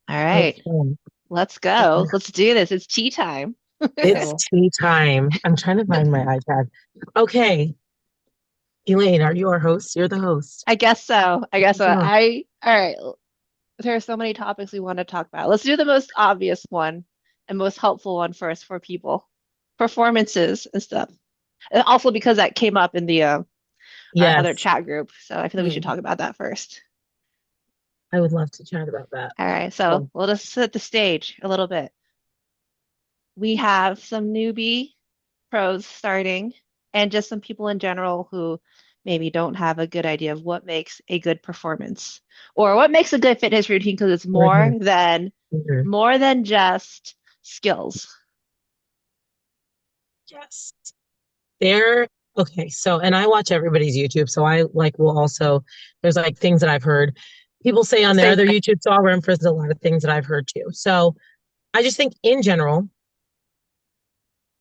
All right, Okay. let's go. Let's do this. It's tea time. It's Cool. tea time. I'm trying to find my iPad. Okay, Elaine, are you our host? You're the host. I guess so. I guess so. Yeah. All right. There are so many topics we want to talk about. Let's do the most obvious one and most helpful one first for people. Performances and stuff. And also because that came up in the our other Yes, chat group. So I feel like we should Mm. talk about that first. I would love to chat about that. All right. So Well, we'll just set the stage a little bit. We have some newbie pros starting and just some people in general who maybe don't have a good idea of what makes a good performance or what makes a good fitness routine because it's mhm, mhm. more than just skills. Yes. There, okay, so and I watch everybody's YouTube, so I like will also there's like things that I've heard people say on their other YouTube, so I'll reference a lot of things that I've heard too. So I just think in general,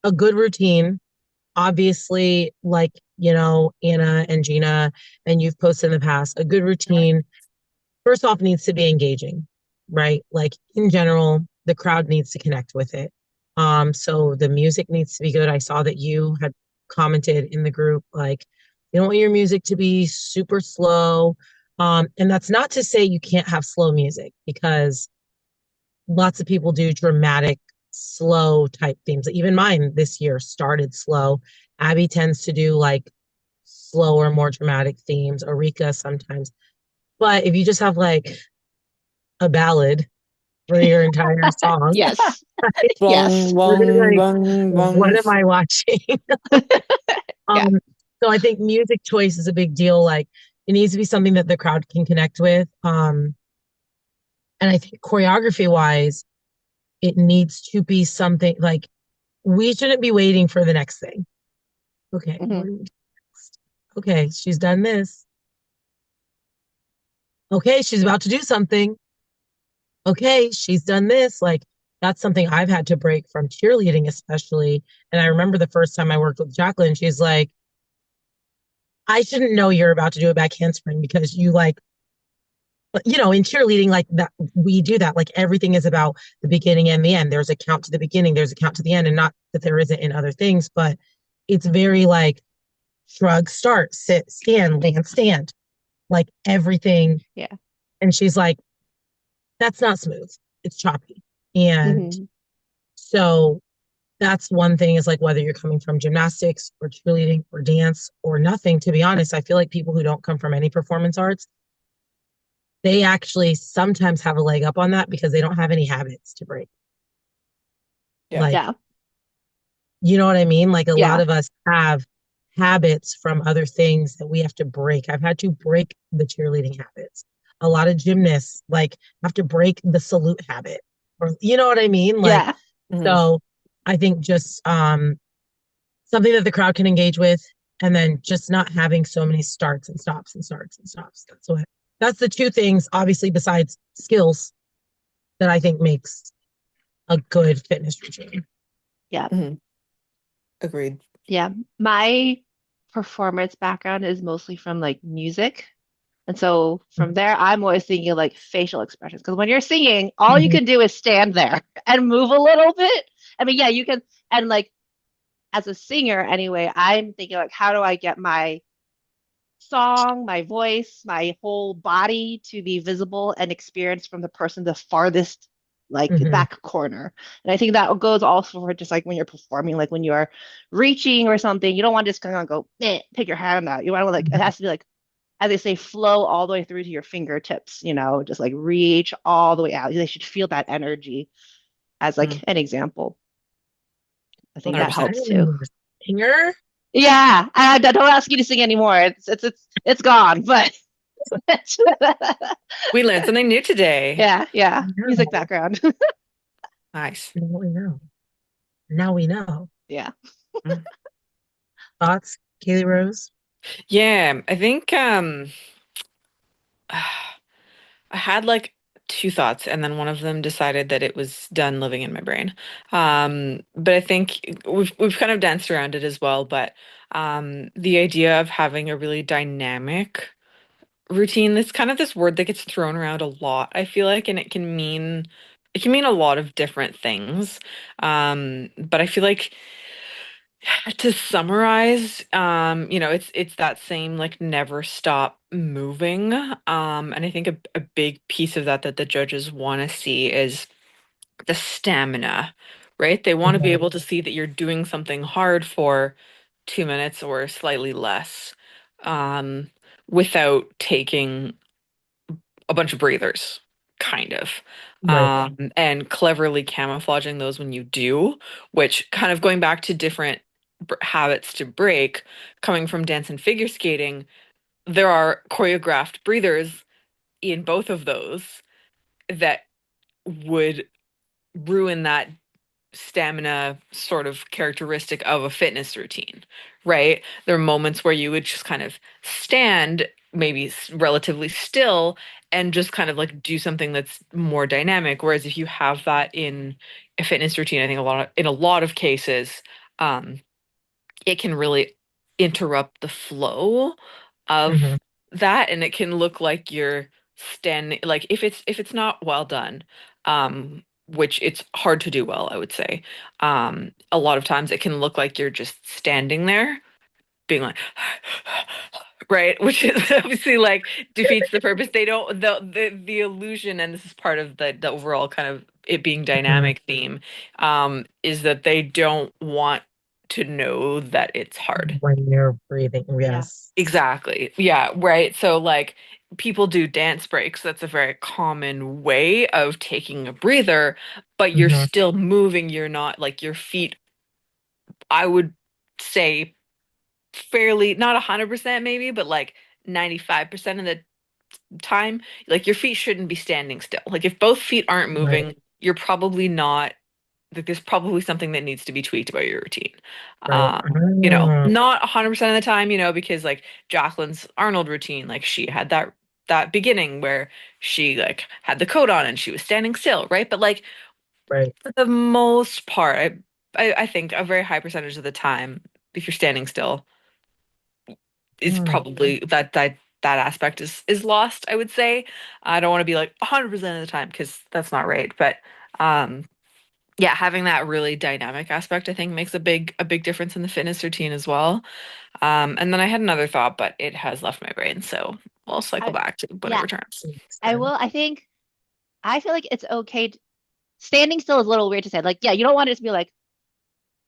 a good routine obviously, like, Anna and Gina, and you've posted in the past, a good routine, first off, needs to be engaging, right? Like, in general, the crowd needs to connect with it. So the music needs to be good. I saw that you had commented in the group, like, you don't want your music to be super slow. And that's not to say you can't have slow music because lots of people do dramatic, slow type themes. Even mine this year started slow. Abby tends to do like slower, more dramatic themes. Arika sometimes. But if you just have like a ballad for your entire song, Yes. right, Bong, Yes. you're gonna be bong, like, bong, what bong. am I watching? Yeah. um, so I think music choice is a big deal. Like it needs to be something that the crowd can connect with. And I think choreography wise, it needs to be something like we shouldn't be waiting for the next thing. Okay, what Hmm. do we do next? Okay, she's done this. Okay, she's about to do something. Okay, she's done this. Like that's something I've had to break from cheerleading, especially. And I remember the first time I worked with Jacqueline, she's like, I shouldn't know you're about to do a back handspring because you like, but in cheerleading, like that, we do that. Like everything is about the beginning and the end. There's a count to the beginning, there's a count to the end, and not that there isn't in other things, but it's very like shrug, start, sit, stand, land, stand, like everything. Yeah. And she's like, that's not smooth. It's choppy. And Hmm. so that's one thing is like whether you're coming from gymnastics or cheerleading or dance or nothing, to be honest, I feel like people who don't come from any performance arts, they actually sometimes have a leg up on that because they don't have any habits to break. Yeah. Like, Yeah. you know what I mean? Like a lot Yeah. of us have habits from other things that we have to break. I've had to break the cheerleading habits. A lot of gymnasts like have to break the salute habit. Or you know what I mean? Like Yeah. Mhm. so I think just something that the crowd can engage with and then just not having so many starts and stops and starts and stops. That's the two things obviously besides skills that I think makes a good fitness routine. Yeah. Mhm. Agreed. Yeah. My performance background is mostly from like music. And so from there, I'm always thinking like facial expressions. Because when you're singing, all you Mhm. can do is stand there and move a little bit. I mean, yeah, you can. And like as a singer, anyway, I'm thinking like, how do I get my song, my voice, my whole body to be visible and experienced from the person the farthest like Mhm. back corner. And I think that goes also for just like when you're performing, like when you're reaching or something, you don't want to just kind of go, pick your hand out. You want to like, it Mhm. has to be like, as they say, flow all the way through to your fingertips, just like reach all the way out. They should feel that energy as like Mm. an example. I think that 100%. I helps too. remember singer. Yeah, I don't ask you to sing anymore. It's gone, but We learned something new today. yeah, yeah. Music No, background. Nice. now we know. Now we know. Yeah. Mm. Thoughts, Kaylee Rose? Yeah, I think I had like two thoughts, and then one of them decided that it was done living in my brain. But I think we've kind of danced around it as well. But the idea of having a really dynamic routine, that's kind of this word that gets thrown around a lot, I feel like, and it can mean a lot of different things. But I feel like to summarize, it's that same like never stop moving. And I think a big piece of that the judges want to see is the stamina, right? They want to be Mhm. able to see that you're doing something hard for 2 minutes or slightly less, um, without taking a bunch of breathers, kind of. Right. And cleverly camouflaging those when you do, which kind of going back to different habits to break, coming from dance and figure skating, there are choreographed breathers in both of those that would ruin that stamina sort of characteristic of a fitness routine, right? There are moments where you would just kind of stand, maybe relatively still, and just kind of like do something that's more dynamic. Whereas if you have that in a fitness routine, I think in a lot of cases, um, it can really interrupt the flow of Hmm. that, and it can look like you're standing, like if it's not well done, which it's hard to do well, I would say. A lot of times it can look like you're just standing there being like right, which is obviously like defeats the purpose. They don't the illusion, and this is part of the overall kind of it being Hmm. dynamic theme, is that they don't want to know that it's hard. When you're breathing, Yeah. yes. Exactly. Yeah, right. So like people do dance breaks. That's a very common way of taking a breather, but you're Hmm. still moving. You're not like your feet, I would say fairly, not 100% maybe, but like 95% of the time, like your feet shouldn't be standing still. Like if both feet aren't Right. moving, you're probably not, like there's probably something that needs to be tweaked about your routine. Right. Not 100% of the time, because like Jacqueline's Arnold routine, like she had that beginning where she like had the coat on and she was standing still, right? But like Right. for the most part, I think a very high percentage of the time, if you're standing still, is Mm. probably that aspect is lost, I would say. I don't want to be like 100% of the time because that's not right, but um yeah, having that really dynamic aspect I think makes a big difference in the fitness routine as well. And then I had another thought, but it has left my brain, so we'll cycle I, back to when it yeah, returns. Makes I sense. will. I feel like it's okay. Standing still is a little weird to say. Like, yeah, you don't want it to be like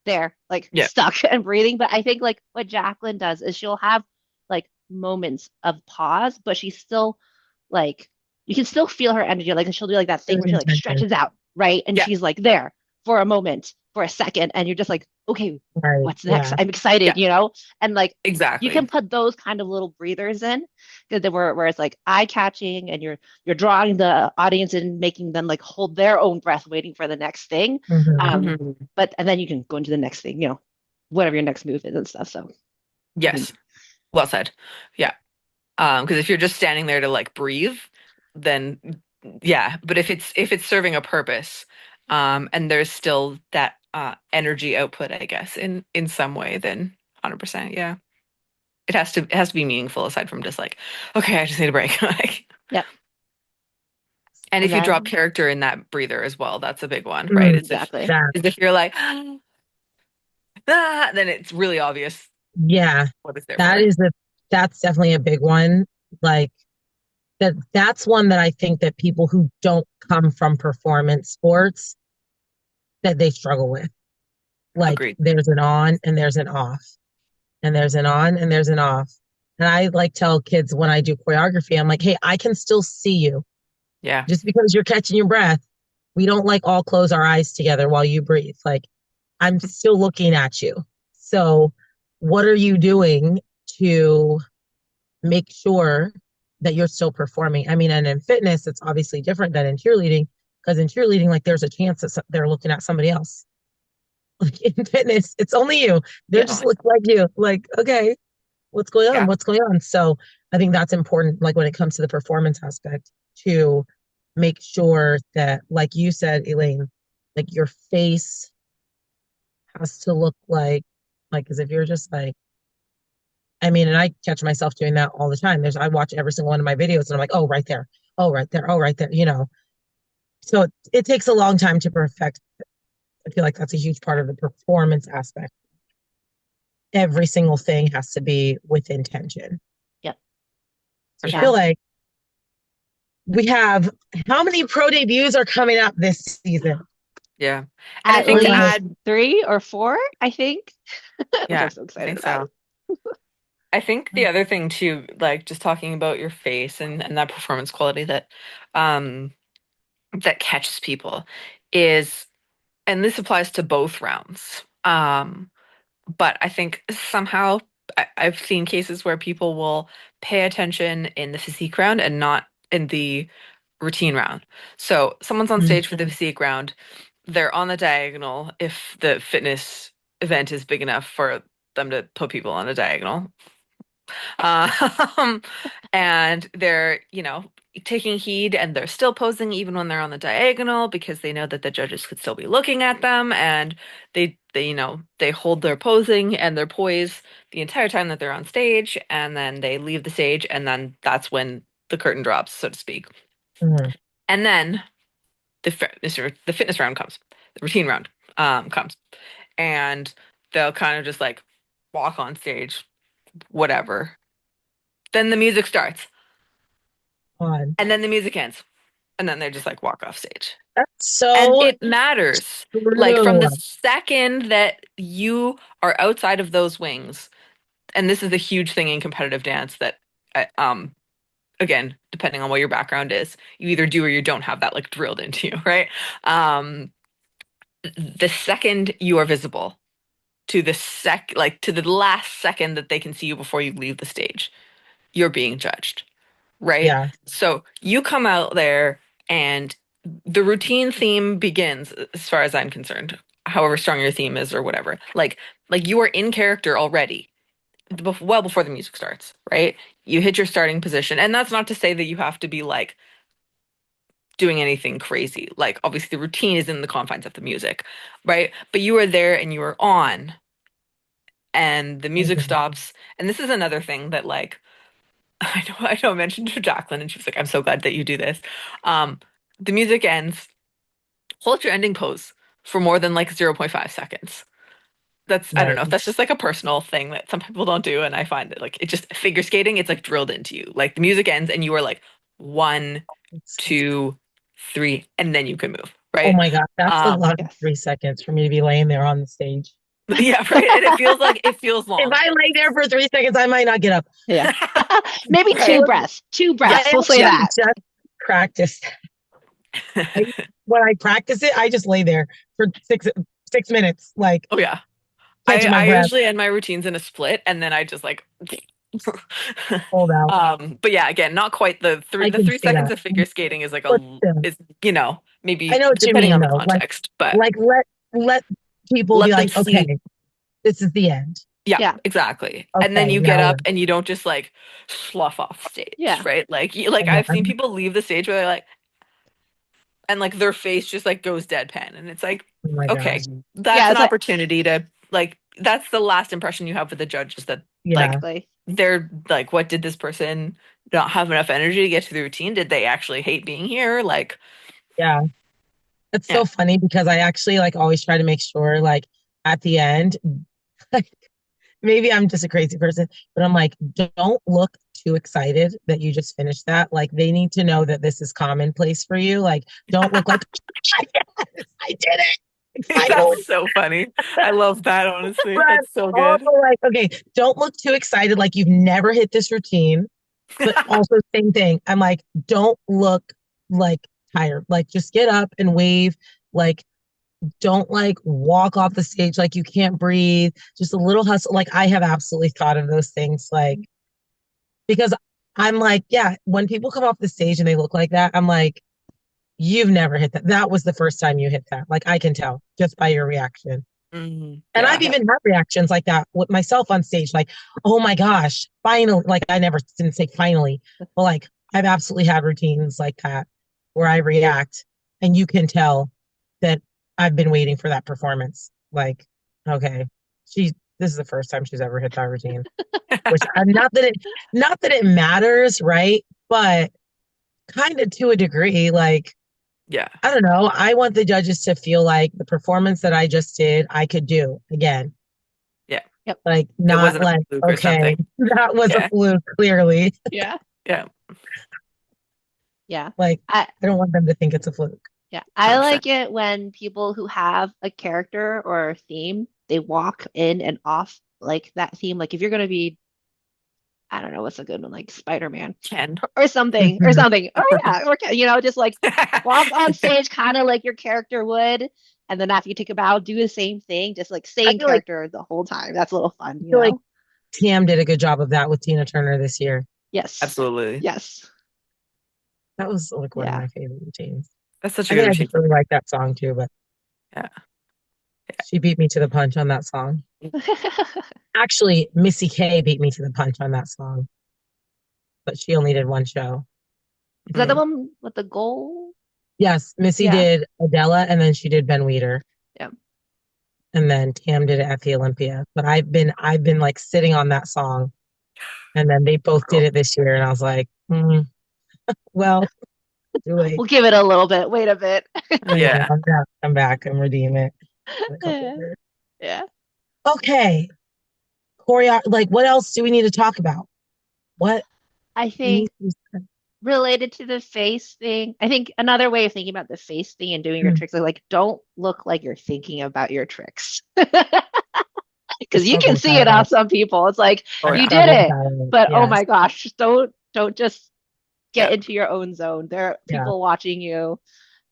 there, like Yeah. stuck and breathing. But I think like what Jacqueline does is she'll have like moments of pause, but she's still like you can still feel her energy. Like she'll do like that thing Good where she like intention. stretches out, right? And Yeah. she's like there for a moment, for a second, and you're just like, okay, Right. what's next? Yeah. I'm excited, Yeah. And like you can Exactly. put those kind of little breathers in because where it's like eye catching and you're drawing the audience and making them like hold their own breath, waiting for the next thing. Hmm. Um, Mhm. but and then you can go into the next thing, whatever your next move is and stuff. So I think, Yes. Well said. Yeah. Because if you're just standing there to like breathe, then yeah. But if it's serving a purpose, and there's still that energy output, I guess, in some way, then 100%, yeah. It has to be meaningful aside from just like, okay, I just need a break. Like, yep. and And if you drop then character in that breather as well, that's a big one, right? Mm. As if exactly. That, as if you're like, then it's really obvious yeah, what it's there that for. is that's definitely a big one. Like that's one that I think that people who don't come from performance sports that they struggle with. Like Agreed. there's an on and there's an off, and there's an on and there's an off. And I like tell kids when I do choreography, I'm like, hey, I can still see you. Yeah. Just because you're catching your breath, we don't like all close our eyes together while you breathe. Like I'm still looking at you. So what are you doing to make sure that you're still performing? I mean, and in fitness, it's obviously different than in cheerleading because in cheerleading, like there's a chance that they're looking at somebody else. Like in fitness, it's only you. They're Yeah. just looking like you. Like, okay, what's going on? Yeah. What's going on? So I think that's important, like when it comes to the performance aspect, to make sure that, like you said, Elaine, like your face has to look like as if you're just like I mean, and I catch myself doing that all the time. I watch every single one of my videos and I'm like, oh, right there. Oh, right there. Oh, right there. So it takes a long time to perfect. I feel like that's a huge part of the performance aspect. Every single thing has to be with intention. Yep. So I For feel sure. like we have how many pro debuts are coming up this season? Yeah. And I At think to least add, 3 or 4, I think, which I'm yeah, so I excited think about. so. I think the other thing too, like just talking about your face and that performance quality um that catches people is, and this applies to both rounds. But I think somehow I've seen cases where people will pay attention in the physique round and not in the routine round. So someone's on Mm. stage for the physique round, they're on the diagonal if the fitness event is big enough for them to put people on a diagonal. Um, and they're, taking heed and they're still posing even when they're on the diagonal because they know that the judges could still be looking at them and they hold their posing and their poise the entire time that they're on stage and then they leave the stage and then that's when the curtain drops, so to speak. Mhm. And then the fitness round comes, the routine round comes, and they'll kind of just like walk on stage, whatever. Then the music starts, On. and then the music ends, and then they just like walk off stage. That's And so it matters. Like from true. the second that you are outside of those wings, and this is a huge thing in competitive dance that, again, depending on what your background is, you either do or you don't have that like drilled into you, right? Um, the second you are visible to to the last second that they can see you before you leave the stage, you're being judged, right? Yeah. So you come out there and the routine theme begins as far as I'm concerned, however strong your theme is or whatever. Like you are in character already well before the music starts, right? You hit your starting position, and that's not to say that you have to be like doing anything crazy. Like obviously the routine is in the confines of the music, right? But you are there and you are on and the music Mhm. stops. And this is another thing that like I know I mentioned to Jacqueline and she was like, I'm so glad that you do this. Um, the music ends, hold your ending pose for more than like 0.5 seconds. I don't Right. know, that's just like a personal thing that some people don't do. And I find that like it just figure skating, it's like drilled into you. Like the music ends and you are like 1, 2, 3, and then you can move, Oh right? my God, that's a Um, lot of Yes. 3 seconds for me to be laying there on the stage. yeah, right. And it feels If long. I lay there for 3 seconds, I might not get up. Yeah. Maybe Right. two breaths. Two I breaths. We'll say actually that. just practiced. When I practice it, I just lay there for 6 minutes, like Oh yeah. catching my I breath, usually end my routines in a split and then I just like hold out. but yeah, again, not quite I the can three see seconds that. of figure skating is like But still, is I maybe know what you depending mean on the though. context, but Like let people be let them like, see. okay, this is the end. Yeah, Yeah. exactly. And then Okay, you get now up we're and you don't just like slough off stage, Yeah. right? I Like know. I've seen people leave the stage where they're like and like their face just like goes deadpan and it's like Oh my okay, gosh. that's Yeah. an It's like, opportunity to like that's the last impression you have with the judge is that Yeah, like exactly. they're like what did this person not have enough energy to get to the routine? Did they actually hate being here? Like yeah. It's yeah. so funny because I actually like always try to make sure like at the end, like maybe I'm just a crazy person, but I'm like, don't look too excited that you just finished that. Like they need to know that this is commonplace for you. Like don't look like yes, I did it. Finally. That's so funny. I love that honestly. But That's so also good. like, okay, don't look too excited like you've never hit this routine. But also same thing. I'm like, don't look like tired. Like just get up and wave. Like don't like walk off the stage like you can't breathe. Just a little hustle. Like I have absolutely thought of those things. Like because I'm like, yeah, when people come off the stage and they look like that, I'm like, you've never hit that. That was the first time you hit that. Like I can tell just by your reaction. And I've Yeah. Yeah. even had reactions like that with myself on stage, like, oh my gosh, finally. Like I never didn't say finally, but like I've absolutely had routines like that where I react and you can tell that I've been waiting for that performance. Like, okay, she this is the first time she's ever hit that routine. Which I'm not that it matters, right? But kind of to a degree, like, Yeah. I don't know. I want the judges to feel like the performance that I just did, I could do again. Yeah. Yep. Like, It not wasn't a like, fluke or okay, something. that was a Yeah. fluke, clearly. Yeah. Yeah. Yeah. Like, I I don't want them to think it's a fluke. yeah. I 100%. like it when people who have a character or a theme, they walk in and off like that theme. Like if you're gonna be, I don't know what's a good one, like Spider-Man Ken. or something, or Mhm. something. Or yeah, or just like walk on stage kind of like your character would. And then after you take a bow, do the same thing, just like I same feel like character the whole time. That's a little fun, I feel like know? Tam did a good job of that with Tina Turner this year. Yes. Absolutely. Yes. That was like one of Yeah. my favorite routines. That's such a I good think I routine. just really like that song too, but Yeah. she beat me to the punch on that song. Actually, Missy K beat me to the punch on that song, but she only did one show. Is that the Mhm. one with the goal? Yes, Missy Yeah. did Adela, and then she did Ben Weeder, Yeah. and then Tam did it at the Olympia. But I've been like sitting on that song, and then they both did it this year, and I was like, well, too late. We'll give it a little bit. Wait a bit. Yeah. I'm back and redeem it. In a couple Yeah. years. Yeah. Okay, like what else do we need to talk about? What I needs think to be said? related to the face thing, I think another way of thinking about the face thing and doing your Mm, tricks is like don't look like you're thinking about your tricks. the Because you can struggle see it side. on some people. It's like Oh The you yeah. did struggle it, side. but oh Yes. my gosh, don't just get Yeah. into your own zone. There are Yeah. people watching you.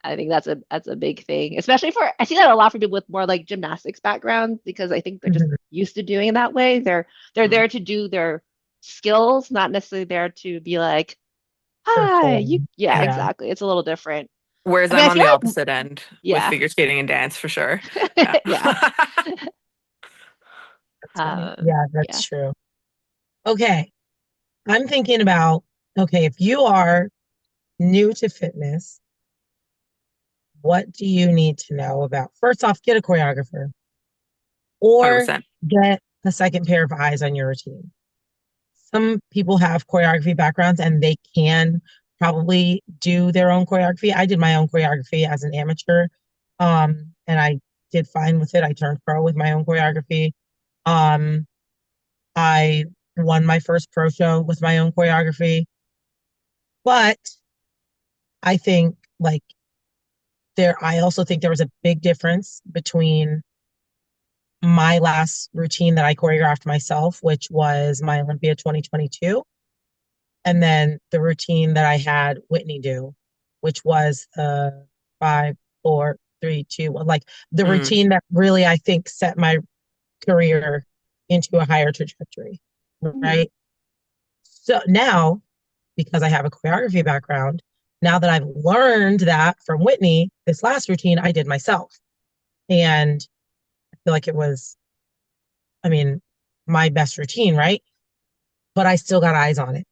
I think that's a big thing, especially for I see that a lot for people with more like gymnastics backgrounds because I think they're just Mhm. used to doing it that way. They're Mhm. there to do their skills, not necessarily there to be like, hi, you Perform. yeah, Yeah. exactly. It's a little different. Whereas I mean, I'm I on feel the like opposite end with yeah. figure skating and dance for sure. Yeah. Yeah. That's funny. Yeah, Yeah. that's true. Okay. I'm thinking about, okay, if you are new to fitness, what do you need to know about? First off, get a choreographer or 100%. get a second pair of eyes on your routine. Some people have choreography backgrounds and they can probably do their own choreography. I did my own choreography as an amateur, and I did fine with it. I turned pro with my own choreography. Um, I won my first pro show with my own choreography. But I think like I also think there was a big difference between my last routine that I choreographed myself, which was my Olympia 2022, and then the routine that I had Whitney do, which was 5, 4, 3, 2, 1, like the Mm. routine that really I think set my career into a higher trajectory, Mhm. right? So now, because I have a choreography background, now that I've learned that from Whitney, this last routine I did myself. And I feel like it was, I mean, my best routine, right? But I still got eyes on it.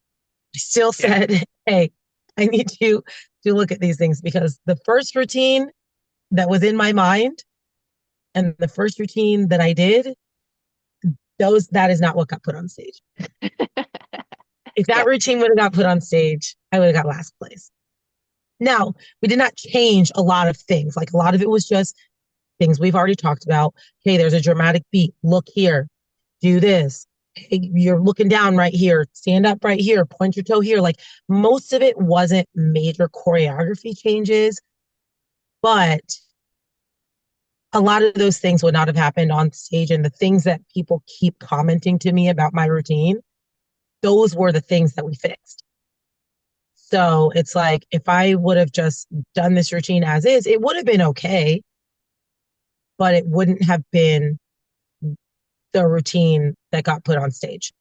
I still Yeah. said, hey, I need you to look at these things because the first routine that was in my mind and the first routine that I did, that is not what got put on stage. If that Yeah. routine would have got put on stage, I would have got last place. Now, we did not change a lot of things. Like a lot of it was just things we've already talked about. Hey, there's a dramatic beat. Look here. Do this. Hey, you're looking down right here. Stand up right here. Point your toe here. Like most of it wasn't major choreography changes, but a lot of those things would not have happened on stage. And the things that people keep commenting to me about my routine, those were the things that we fixed. So it's like if I would have just done this routine as is, it would have been okay, but it wouldn't have been the routine that got put on stage.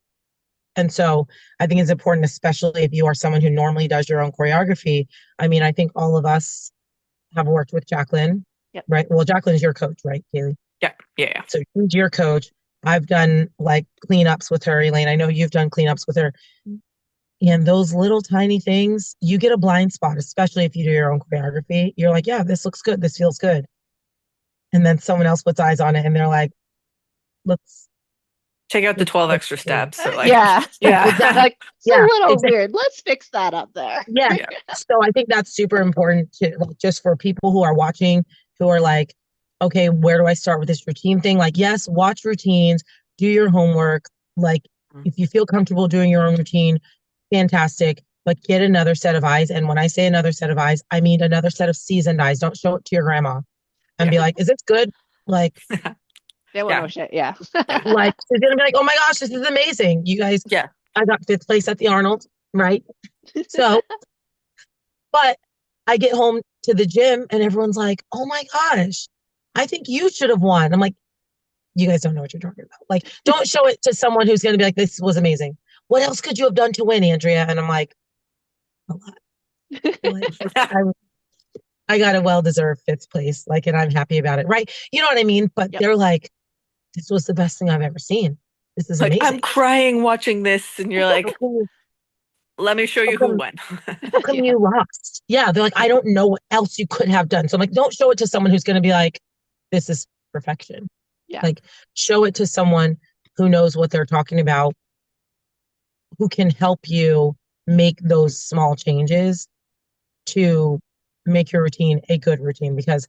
And so I think it's important, especially if you are someone who normally does your own choreography. I mean, I think all of us have worked with Jacqueline, Yep. right? Well, Jacqueline's your coach, right, Kaylee? Yeah. Yeah. So she's your coach. I've done like cleanups with her, Elaine. I know you've done cleanups with her. And those little tiny things, you get a blind spot, especially if you do your own choreography. You're like, yeah, this looks good. This feels good. And then someone else puts eyes on it and they're like, let's Take out the It's 12 so extra true. steps. So like, Yeah. Yeah, yeah. exactly. Like it's a Yeah, little exactly. weird. Let's fix that up there. Yeah. Yeah. So I think that's super important to like, just for people who are watching, who are like, okay, where do I start with this routine thing? Like, yes, watch routines, do your homework. Like, if you feel comfortable doing your own routine, fantastic. But get another set of eyes. And when I say another set of eyes, I mean another set of seasoned eyes. Don't show it to your grandma and Yeah. be like, is this good? Like, They won't Yeah. know shit. Yeah. Yeah. like she's gonna be like, oh my gosh, this is amazing. You guys, Yeah. I got fifth place at the Arnold, right? So, but I get home to the gym and everyone's like, oh my gosh, I think you should have won. I'm like, you guys don't know what you're talking about. Like, don't show it to someone who's gonna be like, this was amazing. What else could you have done to win, Andrea? And I'm like, a lot. Like, I, I got a well-deserved fifth place, like, and I'm happy about it, right? You know what I mean? But Yep. they're like, this was the best thing I've ever seen. This is Like, I'm amazing. crying watching this, and you're How like, come, let me show how you who come won. how come Yeah. you lost? Yeah, they're like, I don't know what else you could have done. So I'm like, don't show it to someone who's going to be like, this is perfection. Yeah. Like, show it to someone who knows what they're talking about, who can help you make those small changes to make your routine a good routine. Because,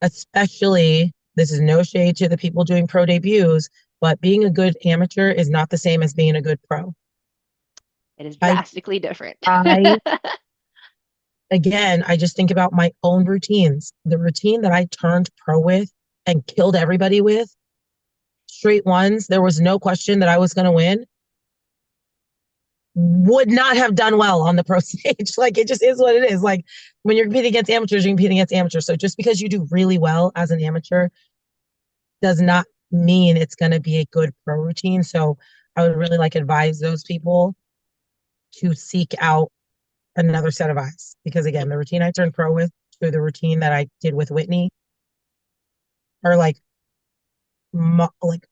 especially, this is no shade to the people doing pro debuts, but being a good amateur is not the same as being a good pro. It is I, drastically different. I again, I just think about my own routines. The routine that I turned pro with and killed everybody with, straight ones, there was no question that I was going to win, would not have done well on the pro stage. Like, it just is what it is. Like, when you're competing against amateurs, you're competing against amateurs. So just because you do really well as an amateur does not mean it's going to be a good pro routine. So I would really like advise those people to seek out another set of eyes, because again, the routine I turned pro with to the routine that I did with Whitney are like like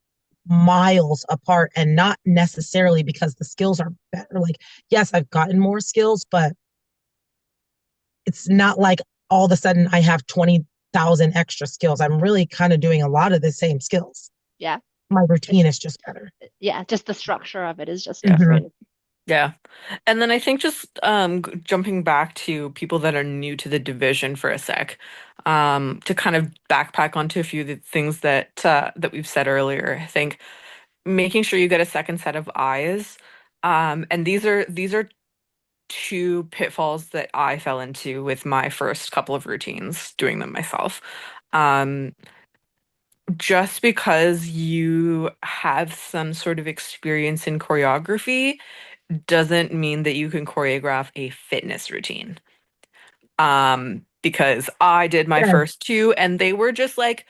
miles apart, and not necessarily because the skills are better. Like, yes, I've gotten more skills, but it's not like all of a sudden I have 20,000 extra skills. I'm really kind of doing a lot of the same skills. Yeah. My routine is just better. Yeah. Just the structure of it is just Mhm. different. Yeah. And then I think just jumping back to people that are new to the division for a sec, to kind of backpack onto a few of the things that we've said earlier. I think making sure you get a second set of eyes. And these are two pitfalls that I fell into with my first couple of routines, doing them myself. Um, just because you have some sort of experience in choreography doesn't mean that you can choreograph a fitness routine. Because I did my Yeah. first two and they were just like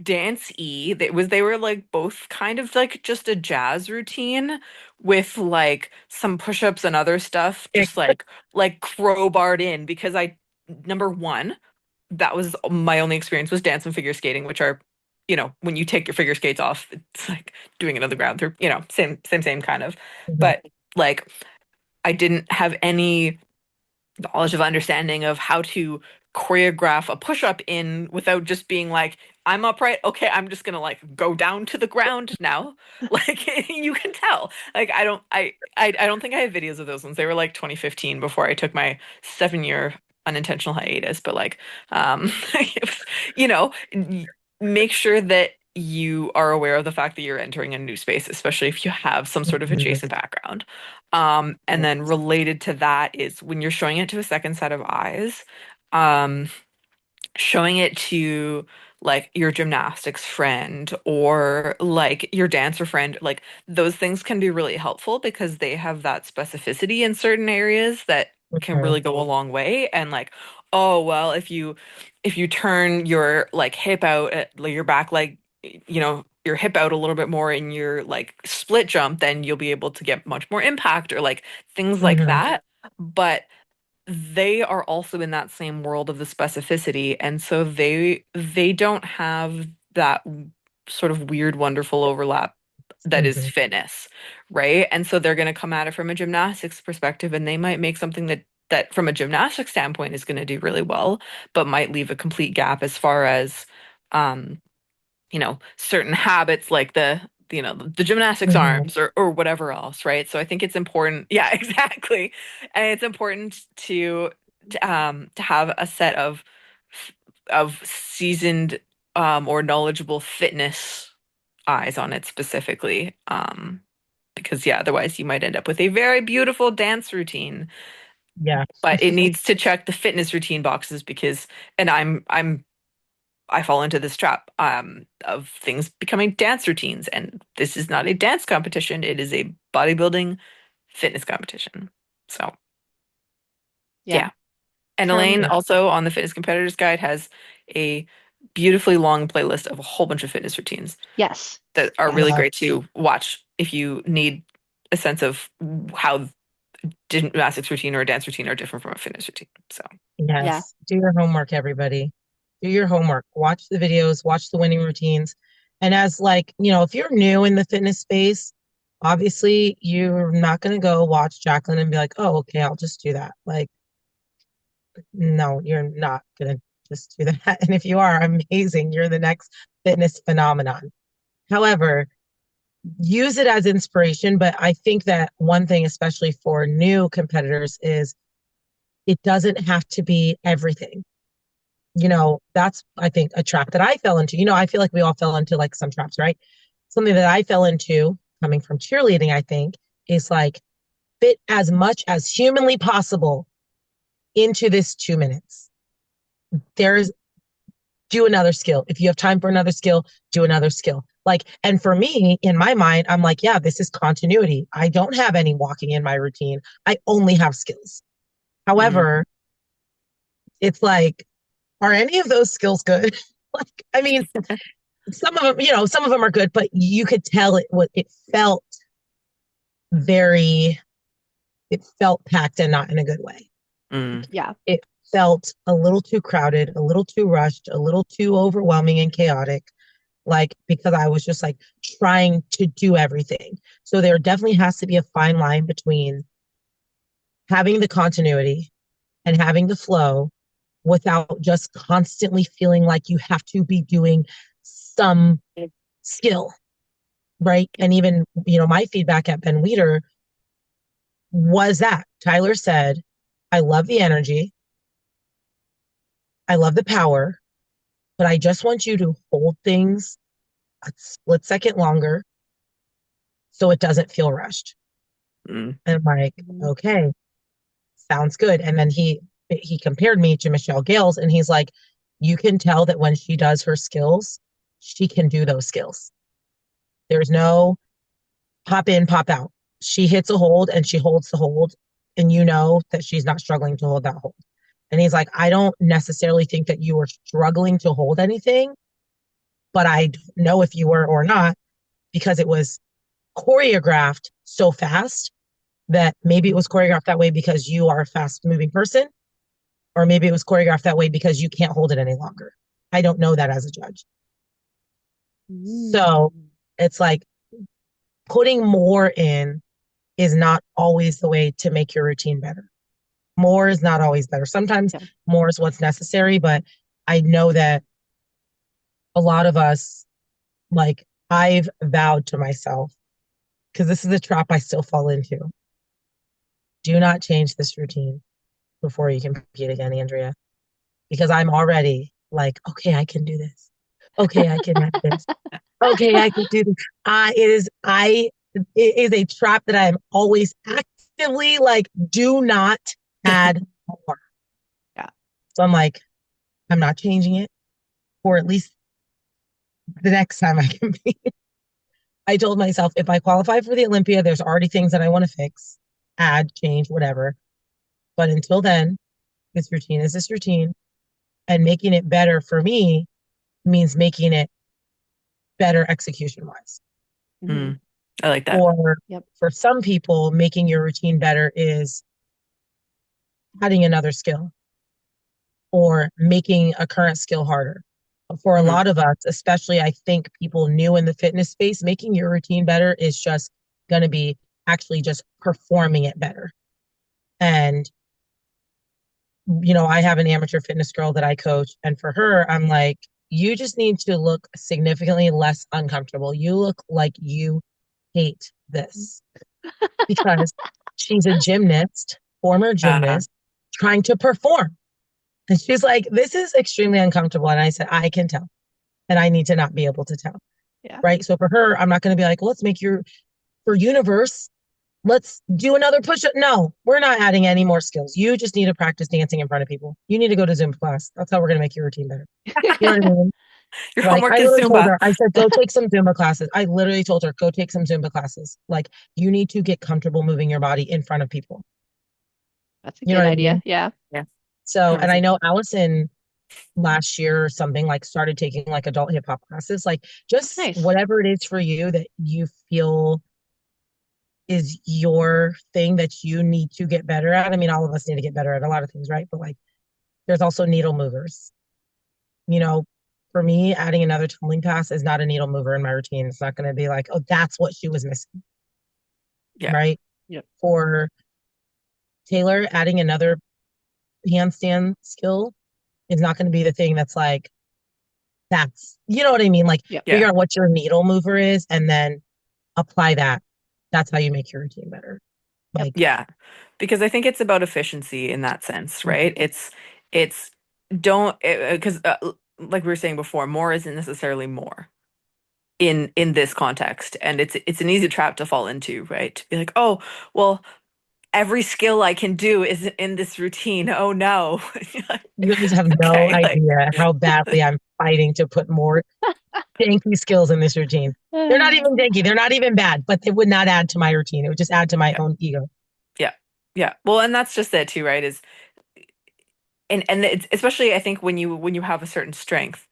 dance-y. They were like both kind of like just a jazz routine with like some push-ups and other stuff, just like crowbarred in because I number one, that was my only experience was dance and figure skating, which are, when you take your figure skates off, it's like doing it on the ground through, same kind of. Mhm. But like I didn't have any knowledge of understanding of how to choreograph a push-up in without just being like, I'm upright. Okay, I'm just gonna like go down to the ground now. Like you can tell. Like I don't think I have videos of those ones. They were like 2015 before I took my 7-year unintentional hiatus. But like, you know, make sure that you are aware of the fact that you're entering a new space, especially if you have some sort of Mhm. adjacent background. And then related to that is when you're showing it to a second set of eyes, um, showing it to like your gymnastics friend or like your dancer friend, like those things can be really helpful because they have that specificity in certain areas that can Mhm. really go a long way. And like, oh, well, if you turn your like hip out at like, your back leg, your hip out a little bit more in your like split jump, then you'll be able to get much more impact or like things like Mhm. that. But they are also in that same world of the specificity, and so they don't have that sort of weird wonderful overlap that is Mhm. fitness, right? And so they're going to come at it from a gymnastics perspective, and they might make something that from a gymnastics standpoint is going to do really well, but might leave a complete gap as far as um certain habits like the gymnastics Mhm. arms or whatever else, right? So I think it's important. Yeah, exactly. And it's important to have a set of seasoned or knowledgeable fitness eyes on it specifically. Because yeah, otherwise you might end up with a very beautiful dance routine, Yeah. but it needs to check the fitness routine boxes because and I fall into this trap of things becoming dance routines, and this is not a dance competition. It is a bodybuilding fitness competition. So Yeah. yeah. And Elaine Term. Yeah. also on the Fitness Competitors Guide has a beautifully long playlist of a whole bunch of fitness routines Yes. that are really Yes. Yeah. great to watch if you need a sense of how gymnastics routine or a dance routine are different from a fitness routine. So Yeah. Yes. Do your homework, everybody. Do your homework. Watch the videos, watch the winning routines. And as like, if you're new in the fitness space, obviously you're not going to go watch Jacqueline and be like, oh, okay, I'll just do that. Like, no, you're not going to just do that. And if you are, amazing. You're the next fitness phenomenon. However, use it as inspiration. But I think that one thing, especially for new competitors, is it doesn't have to be everything. That's, I think, a trap that I fell into. I feel like we all fell into like some traps, right? Something that I fell into coming from cheerleading, I think, is like fit as much as humanly possible into this 2 minutes. There's Do another skill. If you have time for another skill, do another skill. Like, and for me, in my mind, I'm like, yeah, this is continuity. I don't have any walking in my routine. I only have skills. mm, However, it's like, are any of those skills good? Like, I mean, some of them are good, but you could tell it felt very, it felt packed and not in a good way. mm, Yeah. It felt a little too crowded, a little too rushed, a little too overwhelming and chaotic. Like, because I was just like trying to do everything. So there definitely has to be a fine line between having the continuity and having the flow without just constantly feeling like you have to be doing some skill, right? And even, my feedback at Ben Weeder was that Tyler said, I love the energy, I love the power, but I just want you to hold things a split second longer so it doesn't feel rushed. mm, And I'm like, Mhm. okay, sounds good. And then he compared me to Michelle Gales, and he's like, you can tell that when she does her skills, she can do those skills. There's no pop in, pop out. She hits a hold and she holds the hold, and you know that she's not struggling to hold that hold. And he's like, I don't necessarily think that you were struggling to hold anything, but I don't know if you were or not because it was choreographed so fast that maybe it was choreographed that way because you are a fast moving person, or maybe it was choreographed that way because you can't hold it any longer. I don't know that as a judge. So Mm. it's like putting more in is not always the way to make your routine better. More is not always better. Sometimes Yeah. more is what's necessary, but I know that a lot of us, like, I've vowed to myself, because this is a trap I still fall into. Do not change this routine before you compete again, Andrea, because I'm already like, okay, I can do this. Okay, I can have this. Okay, I can do this. It is a trap that I am always actively like, do not add more. Yeah. So I'm like, I'm not changing it, or at least the next time I can be. I told myself if I qualify for the Olympia, there's already things that I want to fix, add, change, whatever. But until then, this routine is this routine. And making it better for me means making it better execution wise. Mhm. mm. I like that. Or Yep. for some people, making your routine better is adding another skill or making a current skill harder. For a Mhm, lot of us, especially I think people new in the fitness space, making your routine better is just going to be actually just performing it better. And, I have an amateur fitness girl that I coach. And for her, I'm like, you just need to look significantly less uncomfortable. You look like you hate this because she's a gymnast, former Uh, gymnast, trying to perform. And she's like, this is extremely uncomfortable. And I said, I can tell. And I need to not be able to tell. Yeah. Right. So for her, I'm not going to be like, let's make your, for universe, let's do another push up. No, we're not adding any more skills. You just need to practice dancing in front of people. You need to go to Zoom class. That's how we're going to make your routine better. You know what I mean? your Like homework I is literally told Zumba. her, I said, go take some Zumba classes. I literally told her, go take some Zumba classes. Like you need to get comfortable moving your body in front of people. That's a You know good what I idea. mean? Yeah. Yeah, So, and I 100%. know Allison last year or something like started taking like adult hip hop classes, like just Nice. whatever it is for you that you feel is your thing that you need to get better at. I mean, all of us need to get better at a lot of things, right? But like there's also needle movers. You know, for me, adding another tumbling pass is not a needle mover in my routine. It's not going to be like, oh, that's what she was missing, Yeah. right? Yep. For Taylor, adding another handstand skill is not going to be the thing that's like, that's, you know what I mean? Like, Yep. Yeah. figure out what your needle mover is and then apply that. That's how you make your routine better. Yep. Like, Yeah. Because I think it's about efficiency in that sense, right? mhm, It's don't because like we were saying before, more isn't necessarily more in this context, and it's an easy trap to fall into, right? To be like, oh, well, every skill I can do is in this routine. Oh no. You're like, you guys have no okay, like idea how badly I'm fighting to put more janky skills in this routine. They're not even janky. They're not even bad, but they would not add to my routine. It would just add to my yeah, own ego. yeah, yeah. Well, and that's just it too, right? Is and it's, especially I think when you have a certain strength,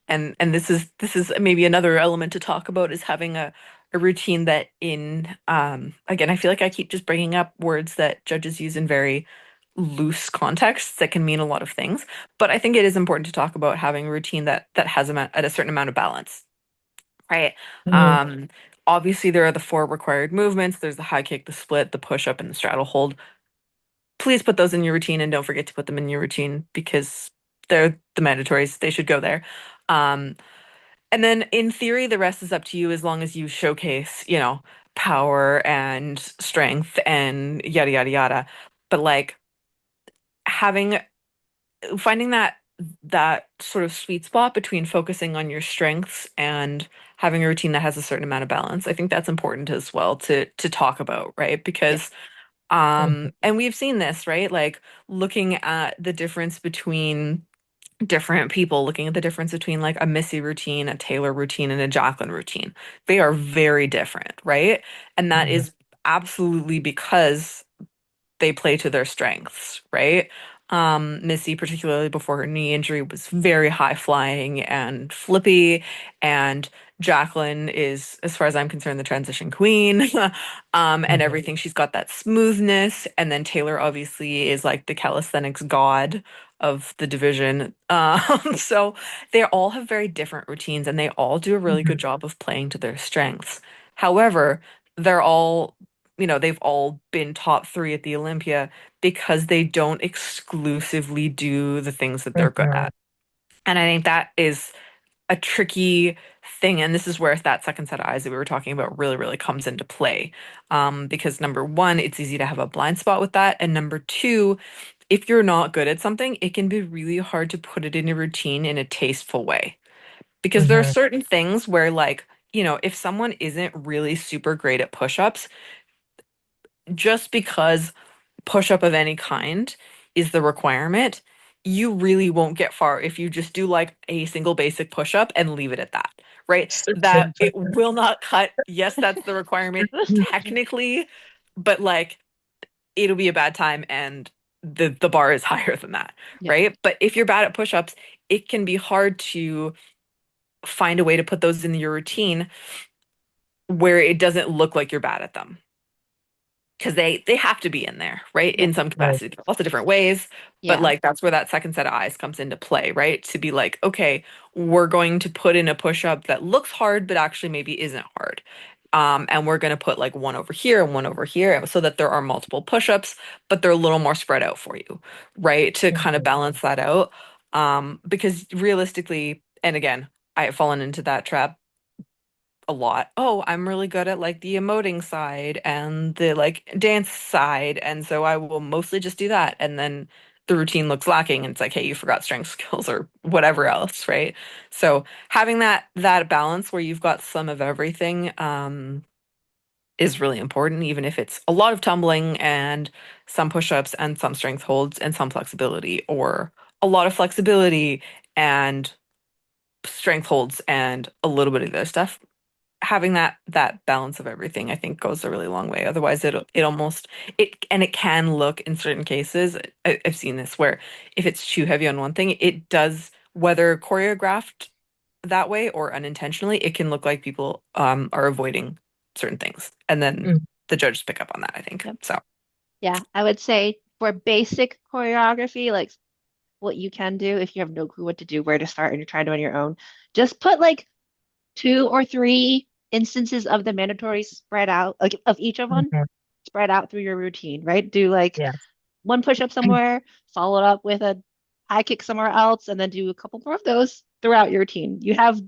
and this is maybe another element to talk about is having a routine that in again I feel like I keep just bringing up words that judges use in very loose contexts that can mean a lot of things, but I think it is important to talk about having a routine that has at a certain amount of balance, right? Mhm. um Obviously there are the four required movements. There's the high kick, the split, the push up, and the straddle hold. Please put those in your routine and don't forget to put them in your routine because they're the mandatories. They should go there. um and then in theory, the rest is up to you as long as you showcase, power and strength and yada, yada, yada. But like having, finding that sort of sweet spot between focusing on your strengths and having a routine that has a certain amount of balance, I think that's important as well to talk about, right? Yeah. Because Mhm. and we've seen this, right? Like looking at the difference between different people, looking at the difference between like a Missy routine, a Taylor routine, and a Jacqueline routine. They are very different, right? And that Mhm. is absolutely because they play to their strengths, right? Missy, particularly before her knee injury, was very high flying and flippy, and Jacqueline is, as far as I'm concerned, the transition queen, and Mhm. everything. She's got that smoothness, and then Taylor obviously is like the calisthenics god of the division. So they all have very different routines, and they all do a really good Mhm. job of playing to their strengths. However, they're all they've all been top three at the Olympia because they don't exclusively do the things that they're good Mhm. at. And I think that is a tricky thing. And this is where that second set of eyes that we were talking about really, really comes into play. Because number one, it's easy to have a blind spot with that. And number two, if you're not good at something, it can be really hard to put it in a routine in a tasteful way. Because there are Mhm. certain things where, like, if someone isn't really super great at push-ups, just because push up of any kind is the requirement, you really won't get far if you just do like a single basic push up and leave it at that, right? So That good. it will not cut. Yes, that's the requirement technically, but like it'll be a bad time and the bar is higher than that, Yeah. right? But if you're bad at push ups, it can be hard to find a way to put those in your routine where it doesn't look like you're bad at them, because they have to be in there, right? Yep. In some Right. capacity, lots of different ways. But Yeah. like that's where that second set of eyes comes into play, right? To be like, okay, we're going to put in a push up that looks hard, but actually maybe isn't hard. And we're going to put like one over here and one over here so that there are multiple push ups, but they're a little more spread out for you, right? To kind of Mhm. balance that out. Because realistically, and again, I have fallen into that trap a lot. Oh, I'm really good at like the emoting side and the like dance side, and so I will mostly just do that. And then the routine looks lacking, and it's like, hey, you forgot strength skills or whatever else, right? So having that balance where you've got some of everything is really important, even if it's a lot of tumbling and some push-ups and some strength holds and some flexibility, or a lot of flexibility and strength holds and a little bit of this stuff. Having that balance of everything, I think, goes a really long way. Otherwise, it almost it can look in certain cases. I've seen this where if it's too heavy on one thing, it does, whether choreographed that way or unintentionally, it can look like people are avoiding certain things, and then Mm. the judges pick up on that, I think. Yep. So Yeah, I would say for basic choreography, like what you can do if you have no clue what to do, where to start, and you're trying to on your own, just put like 2 or 3 instances of the mandatory spread out, like of each of them, Mhm. spread out through your routine, right? Do like Yeah. one push up somewhere, follow it up with a high kick somewhere else, and then do a couple more of those throughout your routine. You have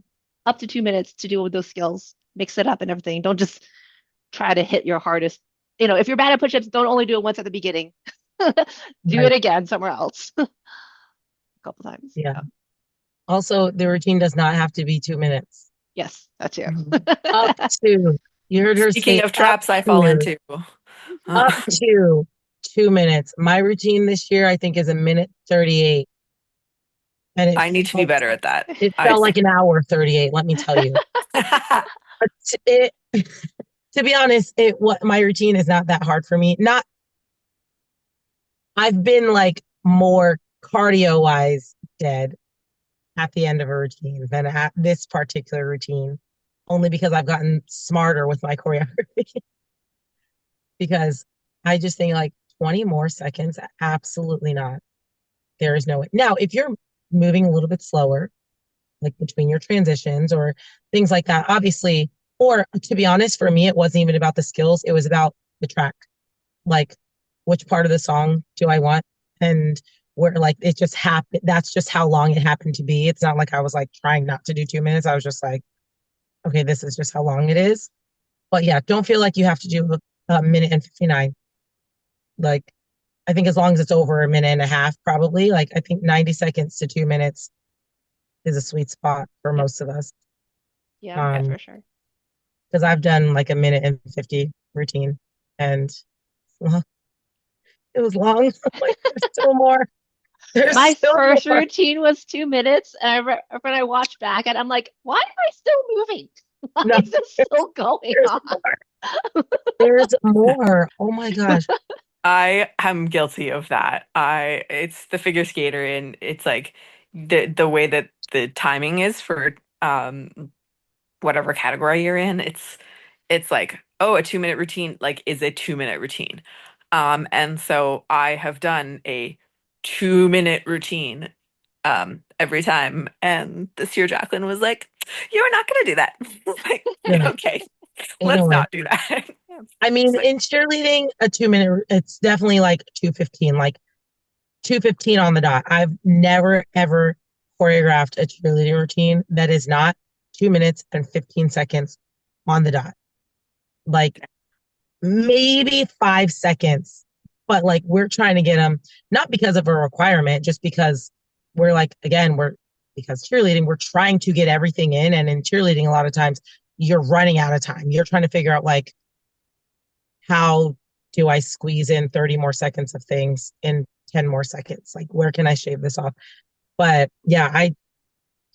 up to 2 minutes to deal with those skills, mix it up and everything. Don't just try to hit your hardest. If you're bad at push ups, don't only do it once at the beginning. Do it Right. again somewhere else a couple times. Yeah. Yeah. Also, the routine does not have to be 2 minutes. Yes, that too. mhm. Up to, you heard her Speaking say of up traps I fall to, into, up to 2 minutes. My routine this year, I think, is a minute 38. And I need to be better at that. it I felt like an hour 38, let me tell you. But it, to be honest, what my routine is not that hard for me. Not, I've been like more cardio wise dead at the end of a routine than at this particular routine, only because I've gotten smarter with my choreography. Because I just think like 20 more seconds, absolutely not. There is no way. Now, if you're moving a little bit slower, like between your transitions or things like that, obviously, or to be honest, for me, it wasn't even about the skills, it was about the track. Like, which part of the song do I want? And where, like, it just happened. That's just how long it happened to be. It's not like I was like trying not to do 2 minutes. I was just like, okay, this is just how long it is. But yeah, don't feel like you have to do a minute and 59. Like, I think as long as it's over a minute and a half, probably, like, I think 90 seconds to 2 minutes is a sweet spot for Yep. most of us. Yeah, Um, for sure. because I've done like a minute and 50 routine, and well, it was long. Like, there's still more. There's My still first more. routine was 2 minutes, and when I watch back, and I'm like, why am I still moving? Why No, is this still going there's on? more. There's more. Oh my gosh. I am guilty of that. It's the figure skater, and it's like the way that the timing is for whatever category you're in. It's like, oh, a 2 minute routine like is a 2 minute routine. And so I have done a 2 minute routine every time. And this year Jacqueline was like, you're not gonna do that. Like, No, okay, ain't no let's way. not do that. I mean, It's like, in cheerleading, a 2 minute, it's definitely like 2:15, like 2:15 on the dot. I've never ever choreographed a cheerleading routine that is not 2 minutes and 15 seconds on the dot. Like maybe 5 seconds, but like we're trying to get them not because of a requirement, just because we're like, again, because cheerleading, we're trying to get everything in. And in cheerleading, a lot of times you're running out of time. You're trying to figure out like, how do I squeeze in 30 more seconds of things in 10 more seconds? Like, where can I shave this off? But yeah, I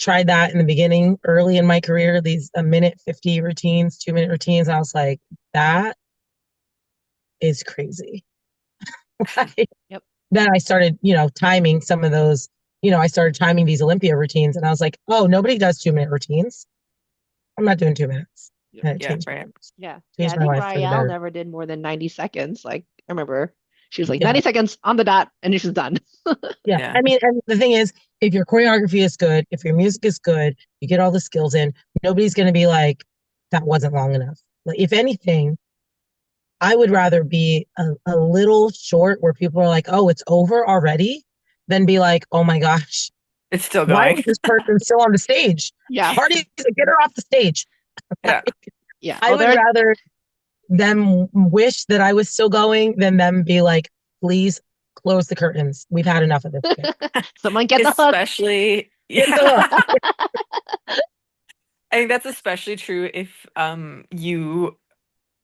tried that in the beginning, early in my career, these a minute 50 routines, 2 minute routines. I was like, that is crazy. Yep. Then I started, timing some of those, I started timing these Olympia routines and I was like, oh, nobody does 2 minute routines. I'm not doing 2 minutes. And it yeah, changed, right. Yeah. Yeah, changed I my think life for the Rael better. never did more than 90 seconds. Like, I remember she was like Yeah. 90 seconds on the dot, and she's done. Yeah. Yeah. I mean, and the thing is, if your choreography is good, if your music is good, you get all the skills in, nobody's going to be like, that wasn't long enough. Like, if anything, I would rather be a little short where people are like, oh, it's over already, than be like, oh my gosh, It's still Why going. is this person still on the stage? Yeah. Party, get her off the stage. Yeah. Yeah. I Well, would rather them wish that I was still going than them be like, please close the curtains. We've had enough of this shit. someone get the hook. Especially, Get yeah. the hook. I think that's especially true if you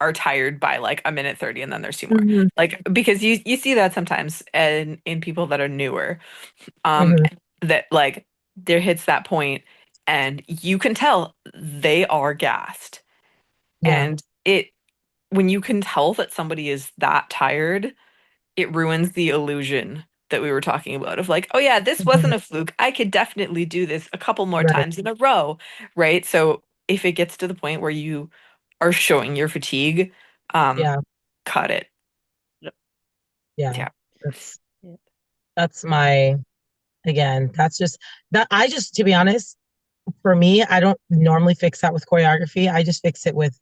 are tired by like a minute 30 and then there's two more. Mhm, Like because you see that sometimes in people that are newer. Um mhm. that like there hits that point and you can tell they are gassed. Yeah. And it when you can tell that somebody is that tired, it ruins the illusion that we were talking about of like, oh yeah, this Mhm. wasn't a fluke. I could definitely do this a couple more Right. times in a row, right? So if it gets to the point where you are showing your fatigue, um, Yeah. cut it. Yeah. Yeah. That's Yeah. that's my again, that's just that I just to be honest, for me, I don't normally fix that with choreography. I just fix it with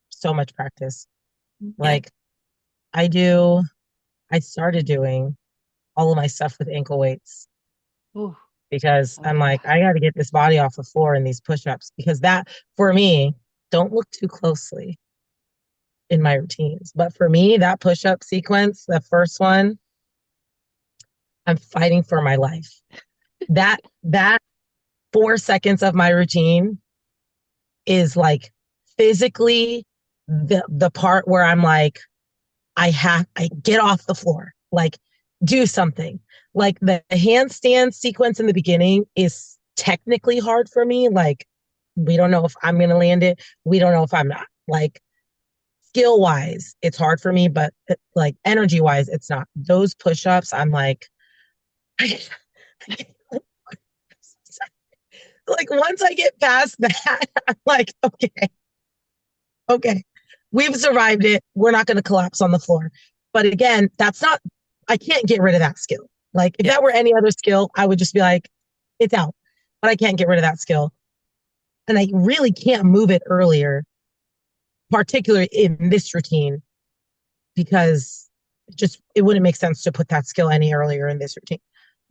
so much practice. Yeah. Like I started doing all of my stuff with ankle weights Ooh. because Oh I'm yeah. like, I got to get this body off the floor in these push-ups because that for me, don't look too closely in my routines. But for me, that push-up sequence, the first one, I'm fighting for my life. That 4 seconds of my routine is like physically the part where I'm like, I get off the floor, like do something. Like the handstand sequence in the beginning is technically hard for me. Like we don't know if I'm going to land it. We don't know if I'm not. Like skill wise, it's hard for me, but like energy wise, it's not. Those push ups, I'm like, like once I get past that, I'm like, okay, we've survived it. We're not going to collapse on the floor. But again, that's not, I can't get rid of that skill. Like if Yeah. that were any other skill, I would just be like, it's out. But I can't get rid of that skill. And I really can't move it earlier, particularly in this routine, because it wouldn't make sense to put that skill any earlier in this routine.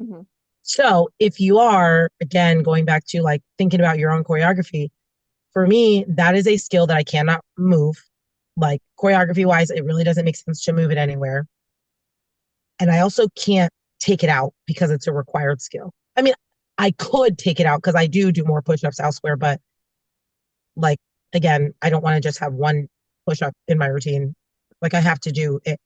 Mhm. So if you are, again, going back to like thinking about your own choreography, for me, that is a skill that I cannot move. Like choreography wise, it really doesn't make sense to move it anywhere. And I also can't take it out because it's a required skill. I mean, I could take it out because I do more push-ups elsewhere, but like again, I don't want to just have one push-up in my routine. Like I have to do it.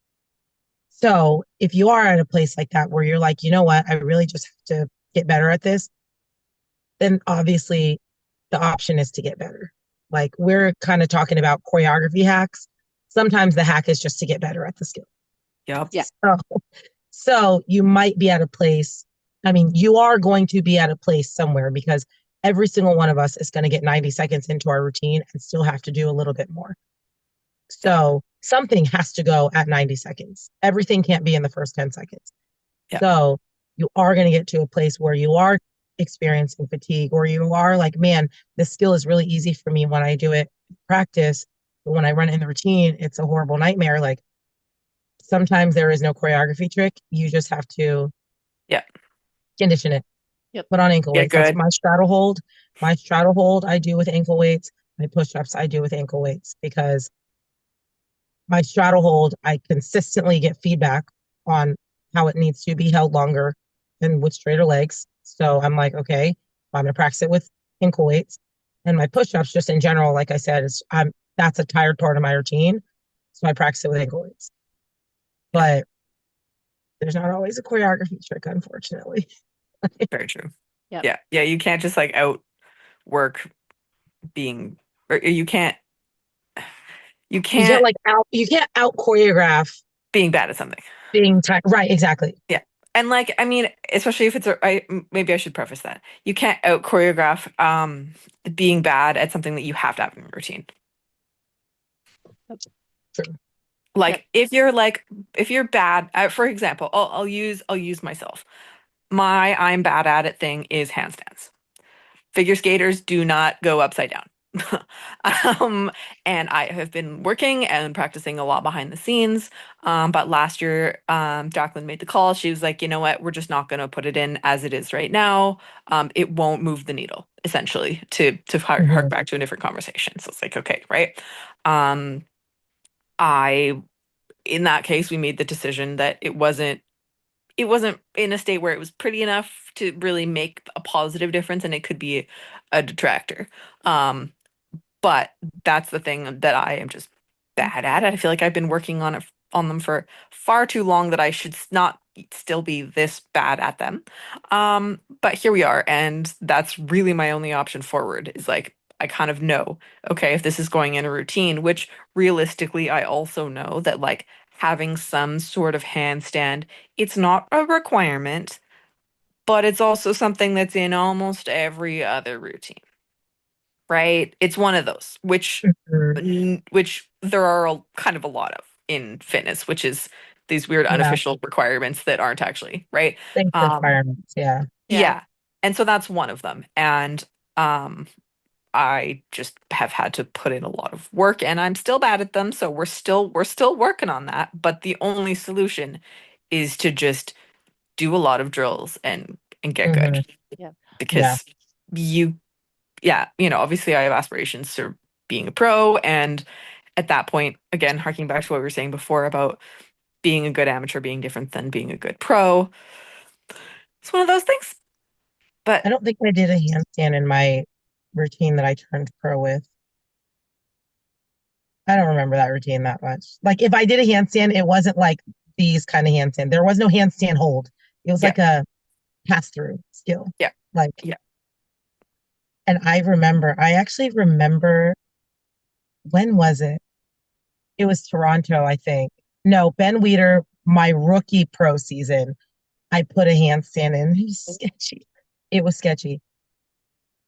So if you are at a place like that where you're like, you know what, I really just have to get better at this, then obviously the option is to get better. Like we're kind of talking about choreography hacks. Sometimes the hack is just to get better at the skill. Yep. Yeah. So, so you might be at a place. I mean, you are going to be at a place somewhere because every single one of us is going to get 90 seconds into our routine and still have to do a little bit more. Yep. So something has to go at 90 seconds. Everything can't be in the first 10 seconds. Yep. So you are going to get to a place where you are experiencing fatigue or you are like, man, this skill is really easy for me when I do it in practice. But when I run it in the routine, it's a horrible nightmare. Like sometimes there is no choreography trick. You just have to Yeah. condition it. Yep. Put on ankle Get weights. That's good. my straddle hold. My straddle hold I do with ankle weights. My push-ups I do with ankle weights because my straddle hold, I consistently get feedback on how it needs to be held longer and with straighter legs. So I'm like, okay, I'm gonna practice it with ankle weights. And my push-ups, just in general, like I said, is that's a tired part of my routine. So I practice it with ankle weights. Yeah. But there's not always a choreography trick, unfortunately. Very true. Yep. Yeah. Yeah. You can't just like outwork being, or you You can't can't like out you can't out choreograph being bad at something. being tired. Right, exactly. Yeah. And like, I mean, especially if maybe I should preface that. You can't out choreograph being bad at something that you have to have in your routine. True. Yep. Like if you're bad at, for example, I'll use myself. My I'm bad at it thing is handstands. Figure skaters do not go upside down. And I have been working and practicing a lot behind the scenes. But last year, Jacqueline made the call. She was like, you know what, we're just not going to put it in as it is right now. It won't move the needle, essentially, to hark Mhm. back to a different conversation. So it's like, okay, right. Um, I in that case, we made the decision that it wasn't in a state where it was pretty enough to really make a positive difference, and it could be a detractor. Um, but that's the thing that I am just bad at. I feel like I've been working on them for far too long that I should not still be this bad at them. But here we are, and that's really my only option forward is like I kind of know, okay, if this is going in a routine, which realistically I also know that like having some sort of handstand, it's not a requirement, but it's also something that's in almost every other routine, right? It's one of those, Mhm. which there are kind of a lot of in fitness, which is these weird Yeah, unofficial requirements that aren't actually, right? safe Um, requirements. Yeah. Yeah. yeah. And so that's one of them. And um, I just have had to put in a lot of work and I'm still bad at them, so we're still working on that, but the only solution is to just do a lot of drills and get good Hmm. Yeah. Yeah. because you yeah, obviously I have aspirations to being a pro. And at that point, again, harking back to what we were saying before about being a good amateur being different than being a good pro, it's one of those things. But I don't think I did a handstand in my routine that I turned pro with. I don't remember that routine that much. Like if I did a handstand, it wasn't like these kind of handstand. There was no handstand hold. It was yeah, like a pass through skill. yeah, Like, yeah. and I actually remember, when was it? It was Toronto, I think. No, Ben Weeder, my rookie pro season, I put a handstand in. It was sketchy. It was sketchy.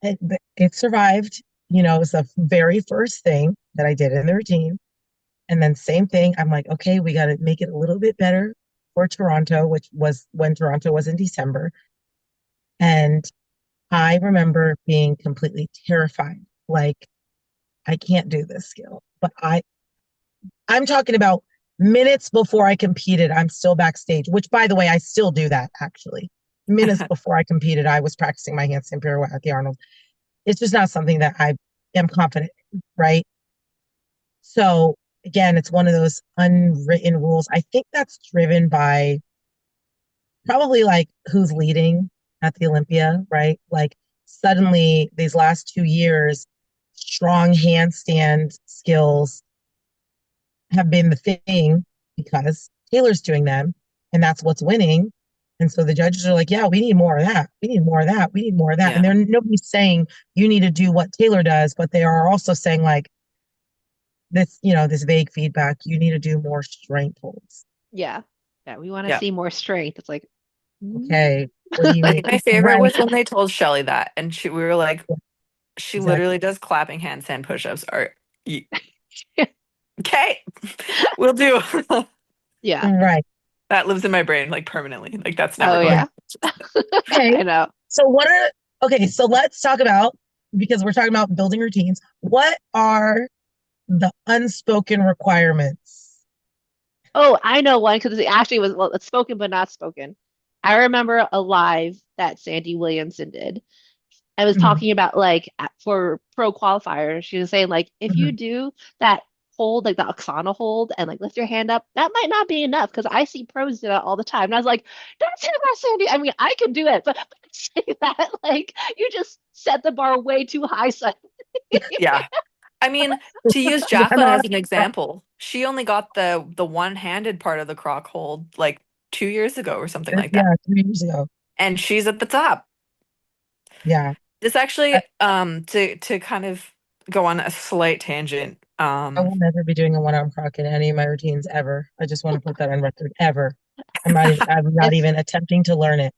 But it survived. It was the very first thing that I did in the routine. And then same thing, I'm like, okay, we got to make it a little bit better for Toronto, which was when Toronto was in December. And I remember being completely terrified. Like, I can't do this skill. But I'm talking about minutes before I competed, I'm still backstage, which by the way, I still do that actually. Minutes before I competed, I was practicing my handstand pirouette at the Arnold. It's just not something that I am confident in, right? So again, it's one of those unwritten rules. I think that's driven by probably like who's leading at the Olympia, right? Like suddenly these last 2 years, strong handstand skills have been the thing because Taylor's doing them and that's what's winning. And so the judges are like, yeah, we need more of that. We need more of that. We need more of that. And Yeah. they're nobody's saying you need to do what Taylor does, but they are also saying like this vague feedback, you need to do more strength holds. Yeah. Yeah. We want to Yeah. see more strength. It's like, mm. Okay, what do you I mean? think my favorite Right. was when they told Shelly that, and we were like, she Exactly. literally does clapping handstand push-ups. Okay, we'll do. Yeah. Right. That lives in my brain like permanently. Like that's never Oh, going. Yeah. yeah. Okay. I know. So okay, so let's talk about, because we're talking about building routines, what are the unspoken requirements? Oh, I know one because it actually was, well, it's spoken but not spoken. I remember a live that Sandy Williamson did. I was Mhm, talking about like for pro qualifiers, she was saying like if you mhm. do that hold, like the Oksana hold and like lift your hand up, that might not be enough because I see pros do that all the time. And I was like, don't say that, Sandy. I mean, I can do it, but say that like you just set the bar way too high, son. Yeah. I mean, to use Yeah, Jacqueline no, as an example, she only got the one-handed part of the croc hold like 2 years ago or something like that. yeah, 3 years ago. And she's at the top. Yeah. This actually, I, to kind of go on a slight tangent, I will never be doing a one-arm croc in any of my routines ever. I just want to put that on record. Ever. I'm not It's even attempting to learn it.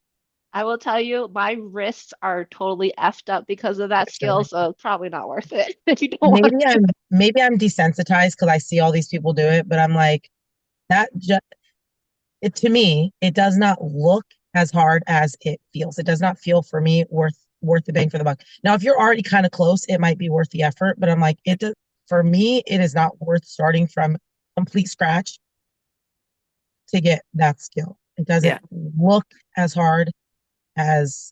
I will tell you, my wrists are totally effed up because of that skill, Actually. so it's probably not worth it if you don't want Maybe to do I'm it. maybe I'm desensitized because I see all these people do it, but I'm like, that just it to me, it does not look as hard as it feels. It does not feel for me worth worth the bang for the buck. Now, if you're already kind of close, it might be worth the effort, but I'm like, it does, for me, it is not worth starting from complete scratch to get that skill. It doesn't Yeah. look as hard as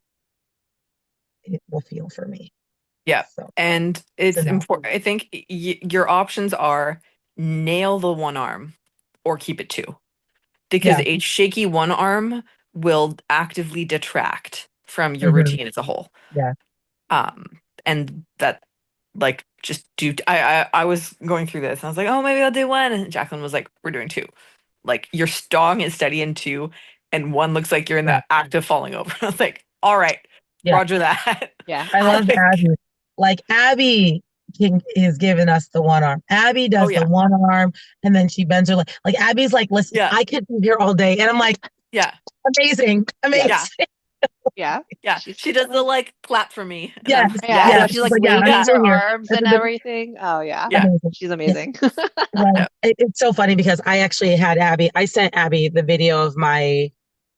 it will feel for me. Yeah. So, And so it's no. important. I think your options are nail the one arm or keep it two, because Yeah. a shaky one arm will actively detract from your Mhm. routine as a whole. Yeah. And that, like, just do. I was going through this and I was like, oh, maybe I'll do one. And Jacqueline was like, we're doing two. Like, your strong is steady in two, and one looks like you're in Yeah. the act of falling over. I was like, all right, Yeah. Roger that. Yeah. I love Like, Abby. Like Abby is giving us the one arm. Abby oh does the yeah, one arm and then she bends her leg. Like Abby's like, listen, yeah, I could be here all day. And I'm like, yeah, amazing, amazing. yeah, Yeah. yeah. She's She does the like clap for me, and Yes, I'm like, yeah. yeah. No, yes, she's She's like like, yeah, waving yeah, we're her here. arms and Everybody, everything. Oh yeah. yeah, amazing. She's Yeah. amazing. Right. yeah. It's so funny because I actually had Abby. I sent Abby the video of my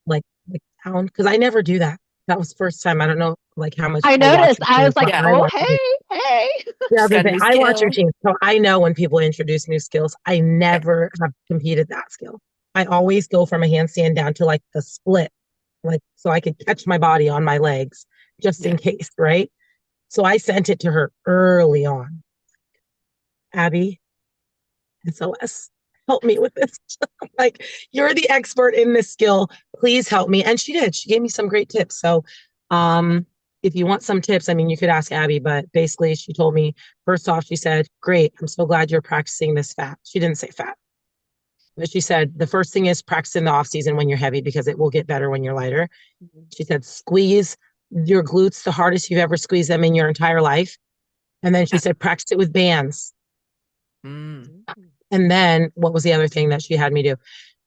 like town because I never do that. That was the first time. I don't know like how much I people watch noticed. I routines, was like, but Yeah. I oh watch routines. hey, hey. The She's other got a thing, new I watch skill. routines, so I know when people introduce new skills. I never have competed that skill. I always go from a handstand down to like the split, like so I could catch my body on my legs just Yeah, in case, right? So I sent it to her early on. Abby, SOS, help me with this. Like, you're the expert in this skill. Please help me. And she did. She gave me some great tips. So, if you want some tips, I mean, you could ask Abby, but basically, she told me first off, she said, great, I'm so glad you're practicing this fat. She didn't say fat, but she said the first thing is practice in the off season when you're heavy because it will get better when you're lighter. She said, squeeze your glutes the hardest you've ever squeezed them in your entire life. And then she yeah. said, practice it with bands. Mm. And then what was the other thing that she had me do?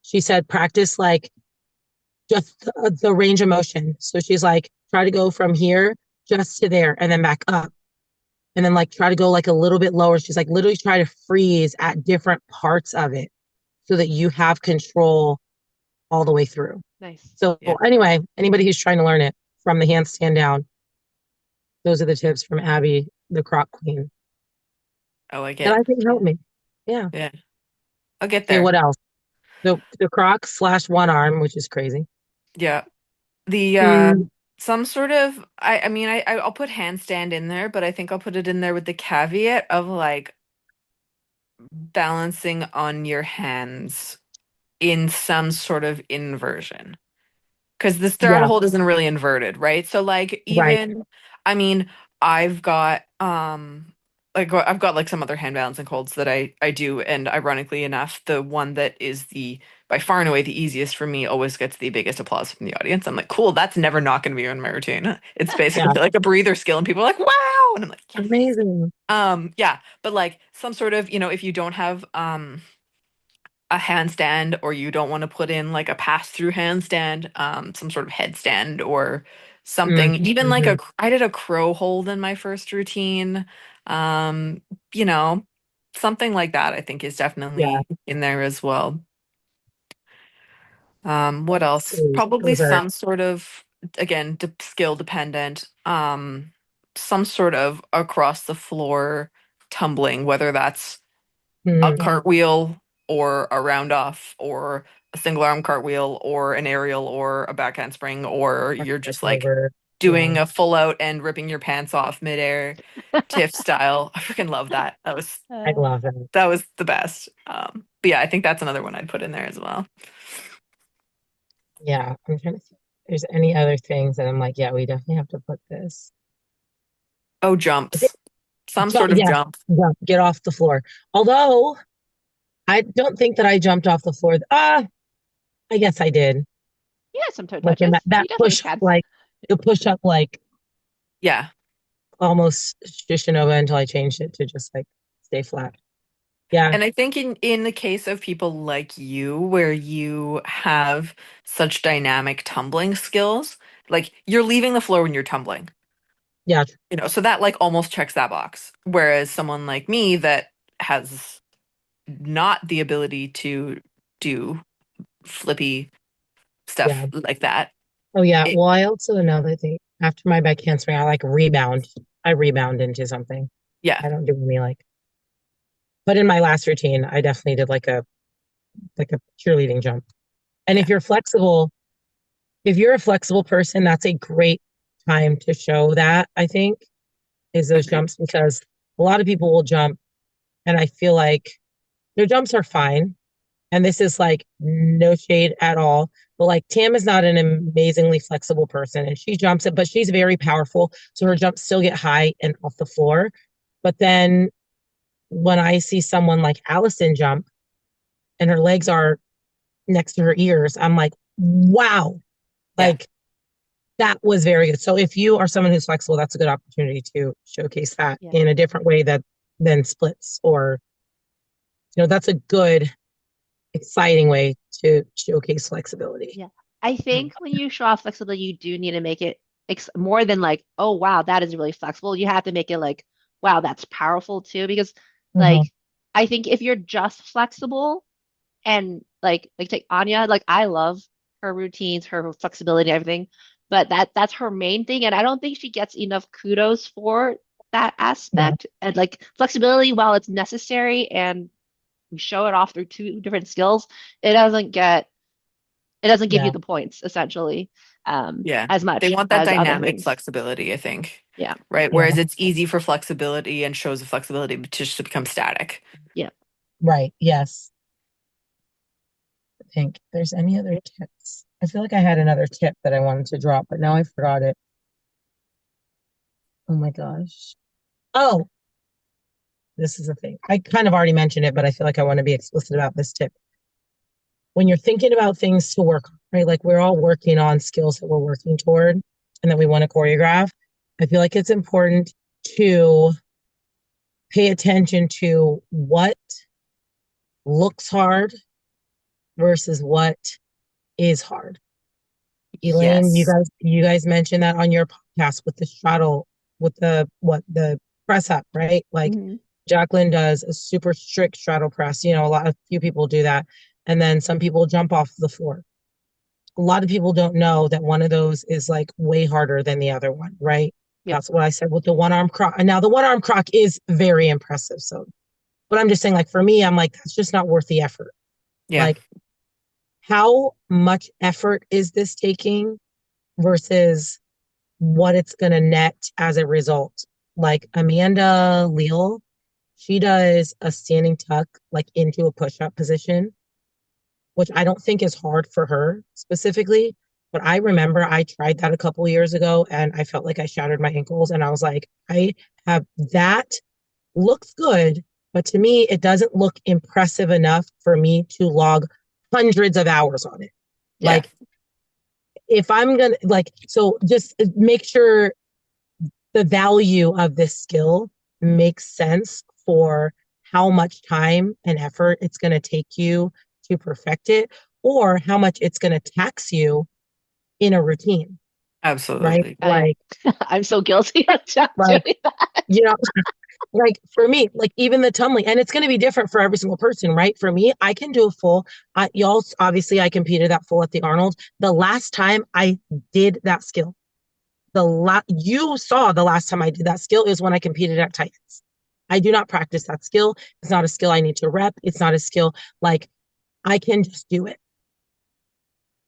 She said, practice like just the range of motion. So she's like, try to go from here just to there and then back up. And then like try to go like a little bit lower. She's like, literally try to freeze at different parts of it so that you have control all the way through. Nice. So Yeah. anyway, anybody who's trying to learn it from the handstand down, those are the tips from Abby, the croc queen. I like And it. I think helped me. Yeah. Yeah, I'll get Okay, there. what else? The croc slash one arm, which is crazy. Yeah. The Mm, some sort of I mean I'll put handstand in there, but I think I'll put it in there with the caveat of like balancing on your hands in some sort of inversion. Because the yeah, straddle hold isn't really inverted, right? So like right. even I mean, I've got like I've got like some other hand balancing holds that I do, and ironically enough, the one that is the by far and away the easiest for me always gets the biggest applause from the audience. I'm like, cool, that's never not going to be in my routine. It's basically Yeah, like a breather skill, and people are like, wow, and I'm like, yes. amazing. Yeah, but like some sort of, if you don't have a handstand, or you don't want to put in like a pass-through handstand, some sort of headstand or something, even like Mm-hmm. I did a crow hold in my first routine. Um, you know, something like that I think is Yeah, definitely in there as well. What else? Probably those are. some sort of, again, skill dependent, some sort of across the floor tumbling, whether that's a Mhm. cartwheel or a round off or a single arm cartwheel or an aerial or a back handspring, or you're just like Over. Yeah, doing a full out and ripping your pants off midair, TIFF style. I freaking love that. I Uh, love that. That was the best. But yeah, I think that's another one I'd put in there as well. Yeah, I'm trying to see if there's any other things that I'm like, yeah, we definitely have to put this. Oh, I think, jumps. Some sort of yeah, jump. yeah, get off the floor. Although I don't think that I jumped off the floor. I guess I did. yeah, some toe Like in touches. that You definitely push, can. like the push up, like Yeah. almost Shishinova until I changed it to just like stay flat. Yeah, And I think in the case of people like you, where you have such dynamic tumbling skills, like you're leaving the floor when you're tumbling, yeah, so that like almost checks that box. Whereas someone like me that has not the ability to do flippy stuff yeah. like that, Oh yeah. it, Well, I also another thing. after my back handspring, I like rebound. I rebound into something. Yeah. I don't do any but in my last routine, I definitely did like a cheerleading jump. And Yeah. if you're a flexible person, that's a great time to show that, I think, is those Agreed. jumps because a lot of people will jump and I feel like their jumps are fine. And this is like no shade at all. But like Tam is not an amazingly flexible person and she jumps it, but she's very powerful. So her jumps still get high and off the floor. But then when I see someone like Allison jump and her legs are next to her ears, I'm like, wow, Yeah. like that was very good. So if you are someone who's flexible, that's a good opportunity to showcase that Yeah. in a different way that than splits or, that's a good, exciting way to showcase flexibility. Yeah. I think when you show off flexibility, you do need to make it more than like, oh, wow, that is really flexible. You have to make it like, wow, that's powerful too. Because Mm-hmm. like, I think if you're just flexible and like take Anya, like I love her routines, her flexibility, and everything, but that's her main thing. And I don't think she gets enough kudos for that Yeah. aspect. And like flexibility, while it's necessary and we show it off through two different skills, it doesn't get it doesn't give you Yeah. the points essentially Yeah. as They much want that as other dynamic things. flexibility, I think. Yeah. Right. Yeah. Whereas it's easy for flexibility and shows of flexibility to just to become static. Yeah. Right. Yes. I think there's any other tips. I feel like I had another tip that I wanted to drop, but now I forgot it. Oh my gosh. Oh, this is the thing. I kind of already mentioned it, but I feel like I want to be explicit about this tip. When you're thinking about things to work on, right? Like we're all working on skills that we're working toward and that we want to choreograph. I feel like it's important to pay attention to what looks hard versus what is hard. Elaine, Yes. you guys mentioned that on your podcast with the straddle, with the press up, right? Like Hmm. Jacqueline does a super strict straddle press. A few people do that. And then some people jump off the floor. A lot of people don't know that one of those is like way harder than the other one, right? Yep. That's what I said with the one arm croc. And now the one arm croc is very impressive. So, but I'm just saying, like, for me, I'm like, that's just not worth the effort. Yeah. Like, how much effort is this taking versus what it's going to net as a result? Like Amanda Leal, she does a standing tuck, like into a push up position, which I don't think is hard for her specifically. But I remember I tried that a couple years ago and I felt like I shattered my ankles. And I was like, I have that looks good, but to me, it doesn't look impressive enough for me to log hundreds of hours on it. Yeah. Like, if I'm gonna, like, so just make sure the value of this skill makes sense for how much time and effort it's going to take you to perfect it, or how much it's going to tax you in a routine, right? Absolutely. Oh yeah. Like, I'm so guilty of like, doing that. you know, like for me, like even the tumbling, and it's going to be different for every single person, right? For me, I can do a full. Y'all, obviously, I competed that full at the Arnold. The last time I did that skill, you saw the last time I did that skill is when I competed at Titans. I do not practice that skill. It's not a skill I need to rep. It's not a skill like I can just do it.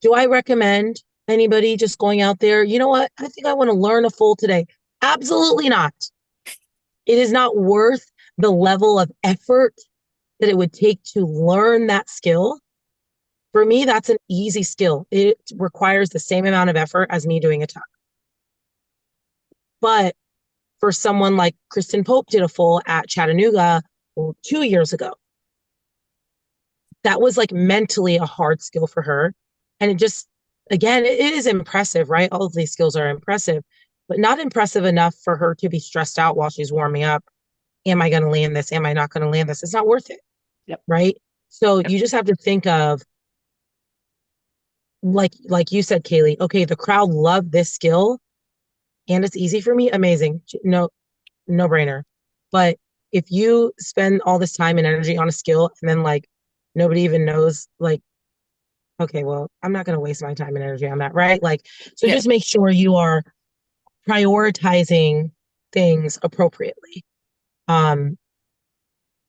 Do I recommend anybody just going out there? You know what? I think I want to learn a full today. Absolutely not. It is not worth the level of effort that it would take to learn that skill. For me, that's an easy skill. It requires the same amount of effort as me doing a tuck. But for someone like Kristen Pope did a full at Chattanooga 2 years ago, that was like mentally a hard skill for her. And it just, again, it is impressive, right? All of these skills are impressive, but not impressive enough for her to be stressed out while she's warming up. Am I going to land this? Am I not going to land this? It's not worth it. Yep. Right. So Yep. you just have to think of, like you said, Kaylee, okay, the crowd loved this skill and it's easy for me. Amazing. No brainer. But if you spend all this time and energy on a skill and then like nobody even knows, like, okay, well, I'm not going to waste my time and energy on that. Right. Like, so Yeah. just make sure you are prioritizing things appropriately.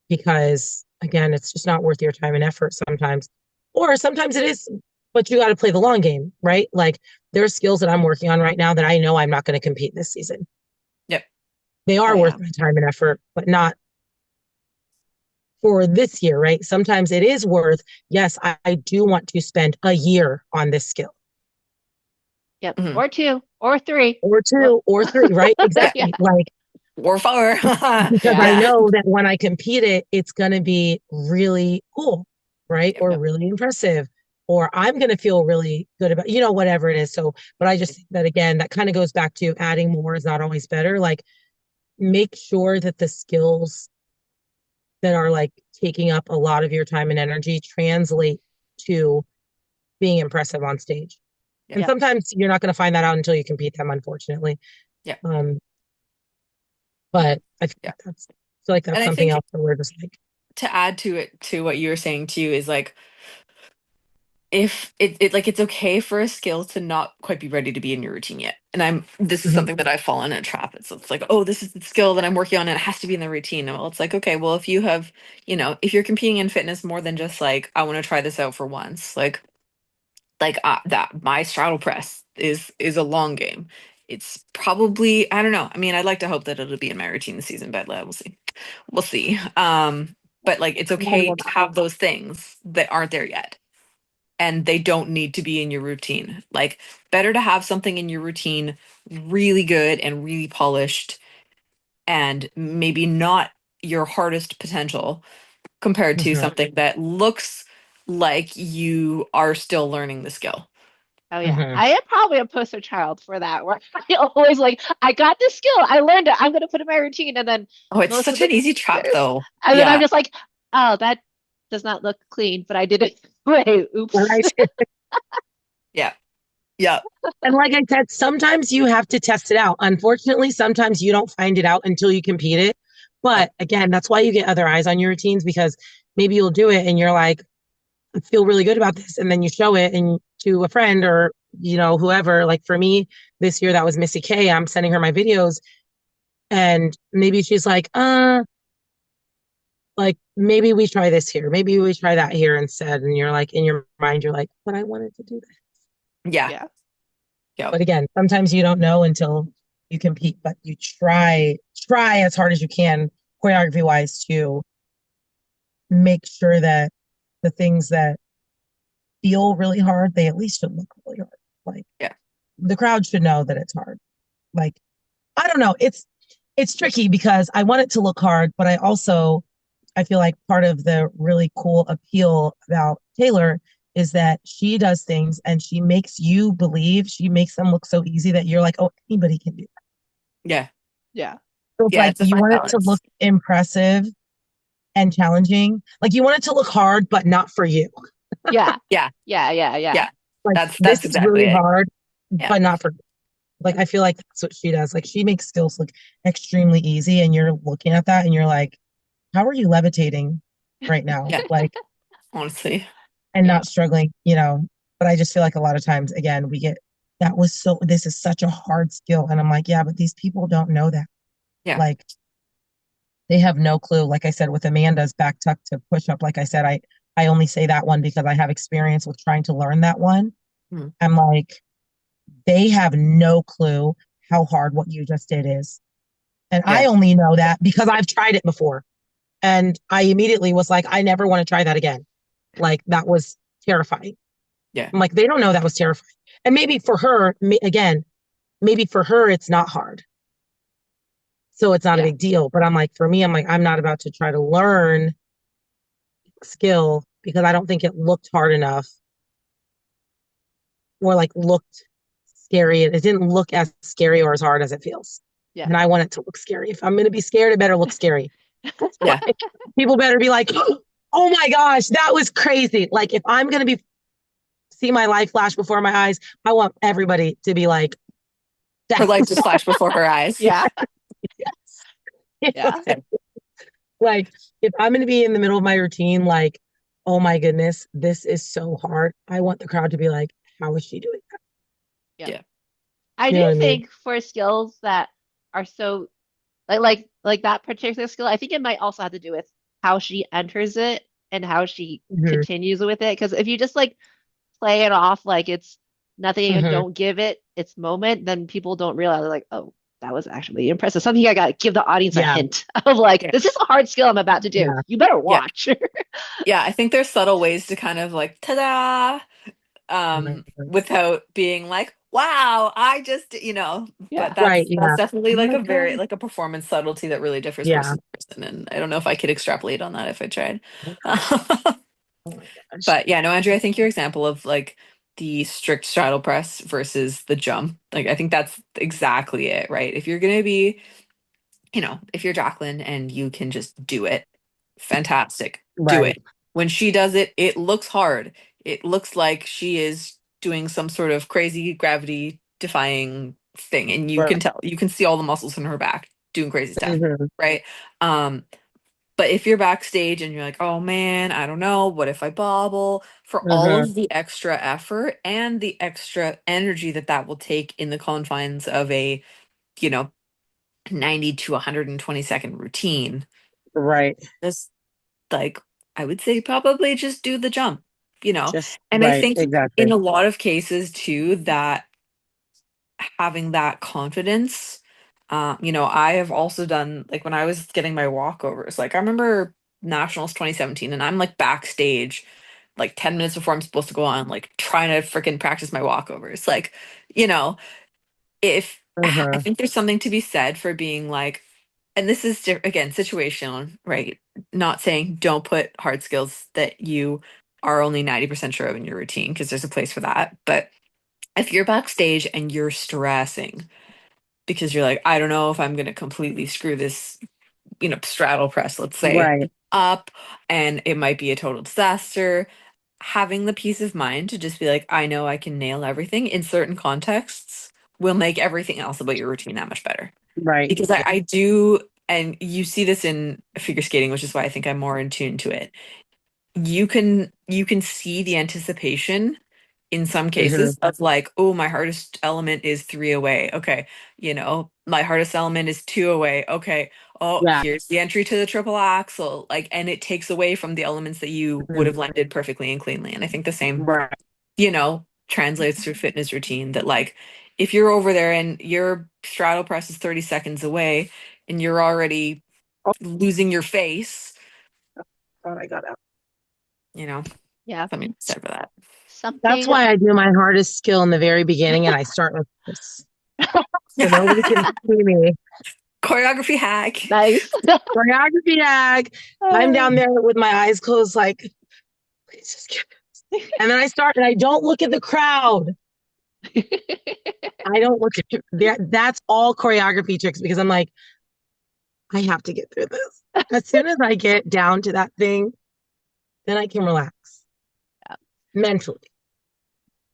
Because again, it's just not worth your time and effort sometimes. Or sometimes it is, but you got to play the long game, right? Like there are skills that I'm working on right now that I know I'm not going to compete this season. Yep. They are Oh, worth yeah. my time and effort, but not for this year, right? Sometimes it is worth, yes, I do want to spend a year on this skill. Yep. Mhm. Or 2 or 3. Or Well, 2 or 3, right? Exactly. yeah. Like, Or 4. because I Yeah. know that when I compete it, it's going to be really cool, right? Yep. Or Yep. really impressive, or I'm going to feel really good about, whatever it is. So, but I just think that again, that kind of goes back to adding more is not always better. Like, make sure that the skills that are like taking up a lot of your time and energy translate to being impressive on stage. And Yep. sometimes you're not going to find that out until you compete them, unfortunately. Yeah. But I feel Yeah. like that's And I something think else that we're just like, to add to it, to what you were saying too, is like, if it's okay for a skill to not quite be ready to be in your routine yet. And this is mhm, something that I've fallen in a trap. It's like, oh, this is the skill that I'm working on and it has to be in the routine. Well, it's like, okay, well, if you have, if you're competing in fitness more than just like, I want to try this out for once, like that my straddle press is a long game. It's probably, I don't know. I mean, I'd like to hope that it'll be in my routine this season, but we'll see. We'll see. But like, it's mine okay will to not. have those things that aren't there yet, and they don't need to be in your routine. Like, better to have something in your routine really good and really polished and maybe not your hardest potential compared to Mhm, something that looks like you are still learning the skill. Oh yeah. mhm. I am probably a poster child for that, where I always like, I got this skill, I learned it, I'm gonna put it in my routine, and then Oh, it's most of such the an easy trap years, though. and then I'm Yeah. just like, oh, that does not look clean, but I did it. Wait, oops. Right. Yeah. Yeah. And like I said, sometimes you have to test it out. Unfortunately, sometimes you don't find it out until you compete it. Yep. But again, that's why you get other eyes on your routines, because maybe you'll do it and you're like, I feel really good about this. And then you show it and to a friend or, whoever. Like for me this year, that was Missy K. I'm sending her my videos and maybe she's like maybe we try this here. Maybe we try that here instead. And you're like, in your mind, you're like, but I wanted to do that. Yeah. Yeah. Yep. But again, sometimes you don't know until you compete, but you try as hard as you can, choreography wise, to make sure that the things that feel really hard, they at least should look really hard. Like Yeah. the crowd should know that it's hard. Like, I don't know. It's tricky because I want it to look hard, but I feel like part of the really cool appeal about Taylor is that she does things and she makes you believe, she makes them look so easy that you're like, oh, anybody can do that. Yeah. Yeah. So it's Yeah. like It's a you fine want it to balance. look impressive and challenging. Like you want it to look hard, but not for you. Yeah. Yeah. Yeah. Yeah. Yeah. Yeah. Like That's this is exactly really it. hard, Yeah. but not for you. Like I feel like that's what she does. Like she makes skills look extremely easy, and you're looking at that and you're like, how are you levitating right now? Yeah. Like, Honestly. and Yeah. not struggling, But I just feel like a lot of times, again, this is such a hard skill. And I'm like, yeah, but these people don't know that. Yeah. Like, they have no clue. Like I said, with Amanda's back tuck to push up, like I said, I only say that one because I have experience with trying to learn that one. Mhm. I'm like, they have no clue how hard what you just did is. And Yeah. I only know that because I've tried it before. And I immediately was like, I never want to try that again. Like that was terrifying. Yeah. I'm like, they don't know that was terrifying. And maybe for her, again, maybe for her, it's not hard. So it's not a Yeah. big deal. But I'm like, for me, I'm like, I'm not about to try to learn skill because I don't think it looked hard enough or like looked scary. It didn't look as scary or as hard as it feels. Yeah. And I want it to look scary. If I'm going to be scared, it better look scary. Yeah. Like, people better be like, oh my gosh, that was crazy. Like if I'm going to see my life flash before my eyes, I want everybody to be like, Her that life was just flashed before her eyes. Yeah. Yeah. like if I'm going to be in the middle of my routine, like, oh my goodness, this is so hard. I want the crowd to be like, how is she doing that? Yeah. Yeah. I You do know what I mean? think for skills that are so like that particular skill, I think it might also have to do with how she enters it and how she Hmm. continues with it. Because if you just like play it off like it's nothing and Hmm. don't give it its moment, then people don't realize like, oh, that was actually impressive. Something I gotta give the audience a Yeah. hint of like, Yeah. this is a hard skill I'm about to do. Yeah. You better Yeah. watch. Yeah, I think there's subtle ways to kind of like ta-da, Oh my God. without being like, wow, I just, but Yeah. Right. that's Yeah. definitely Oh like my a very God. like a performance subtlety that really differs Yeah. person to person. And I don't know if I could extrapolate on that if I tried. Oh my gosh. But yeah, no, Andrew, I think your example of like the strict straddle press versus the jump, like I think that's exactly it, right? If you're gonna be, if you're Jacqueline and you can just do it, fantastic, do Right. it. When she does it, it looks hard. It looks like she is doing some sort of crazy gravity defying thing, and you Right. can tell, you can see all the muscles in her back doing crazy stuff, Hmm. right? Um, but if you're backstage and you're like, oh man, I don't know, what if I bobble? For all Hmm. of the extra effort and the extra energy that that will take in the confines of a, you know, 90 to 120-second routine, Right. this, like, I would say probably just do the jump, you know? Just And I right. think in Exactly. a lot of cases too, that having that confidence, I have also done, like when I was getting my walkovers, like I remember Nationals 2017, and I'm like backstage like 10 minutes before I'm supposed to go on, like trying to freaking practice my walkovers. Like, you know, if I Hmm. think there's something to be said for being like, and this is again situational, right? Not saying don't put hard skills that you are only 90% sure of in your routine, because there's a place for that. But if you're backstage and you're stressing because you're like, I don't know if I'm going to completely screw this, straddle press, let's say, Right. up, and it might be a total disaster. Having the peace of mind to just be like, I know I can nail everything in certain contexts will make everything else about your routine that much better. Right. Because I do, and you see this in figure skating, which is why I think I'm more in tune to it. You can see the anticipation in some Hmm. cases of like, oh, my hardest element is 3 away. Okay. My hardest element is 2 away. Okay. Oh, Yeah. here's the entry to the triple axle. Like, and it takes away from the elements that you would Mhm. have landed perfectly and cleanly. And I think the same, Right. translates through fitness routine, that like if you're over there and your straddle press is 30 seconds away and you're already Oh, losing your face, God, I got out. you know, Yeah. something said for that. That's Something. why I do my hardest skill in the very beginning, and I start with this, so nobody can see me. Choreography hack. Nice. Choreography hack. I'm down there with my eyes closed, like, please just get this. And then I start, and I don't look at the crowd. I don't look at that's all choreography tricks, because I'm like, I have to get through this. As soon as I get down to that thing, then I can relax mentally.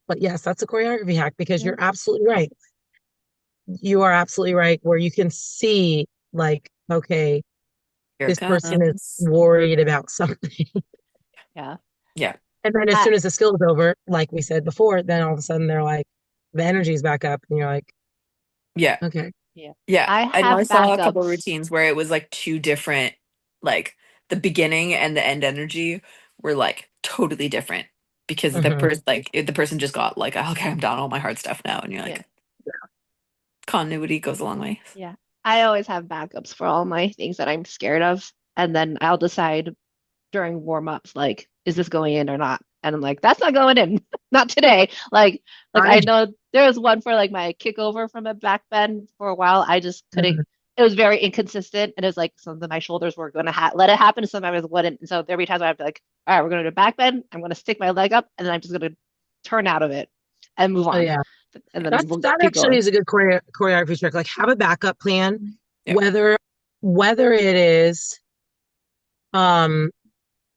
But yes, that's a choreography hack, because Yeah. you're absolutely right. You are absolutely right, where you can see, like, okay, Here it this person is comes. worried about something. Yeah. Yeah. And then as I, soon as the skill is over, like we said before, then all of a sudden they're like, the energy's back up, and you're like, Yeah. okay. yeah. Yeah. I I know I have saw a couple of backups. routines where it was like two different, like the beginning and the end energy were like totally different, because the Hmm. person, like the person just got like, okay, I'm done all my hard stuff now. And you're Yeah. like, continuity goes a long way. Yeah. I always have backups for all my things that I'm scared of. And then I'll decide during warm-ups, like, is this going in or not? And I'm like, that's not going in. Not today. Like I I know there was one for like my kickover from a back bend for a while. I just couldn't. Mhm. It was very inconsistent. And it was like some of my shoulders were going to let it happen. Sometimes it wouldn't. And so there'd be times where I have to like, all right, we're going to do a back bend. I'm going to stick my leg up and then I'm just going to turn out of it and move Oh on. yeah, And then we'll that keep actually going. is a good choreography trick. Like, have a backup plan, Yeah. whether it is um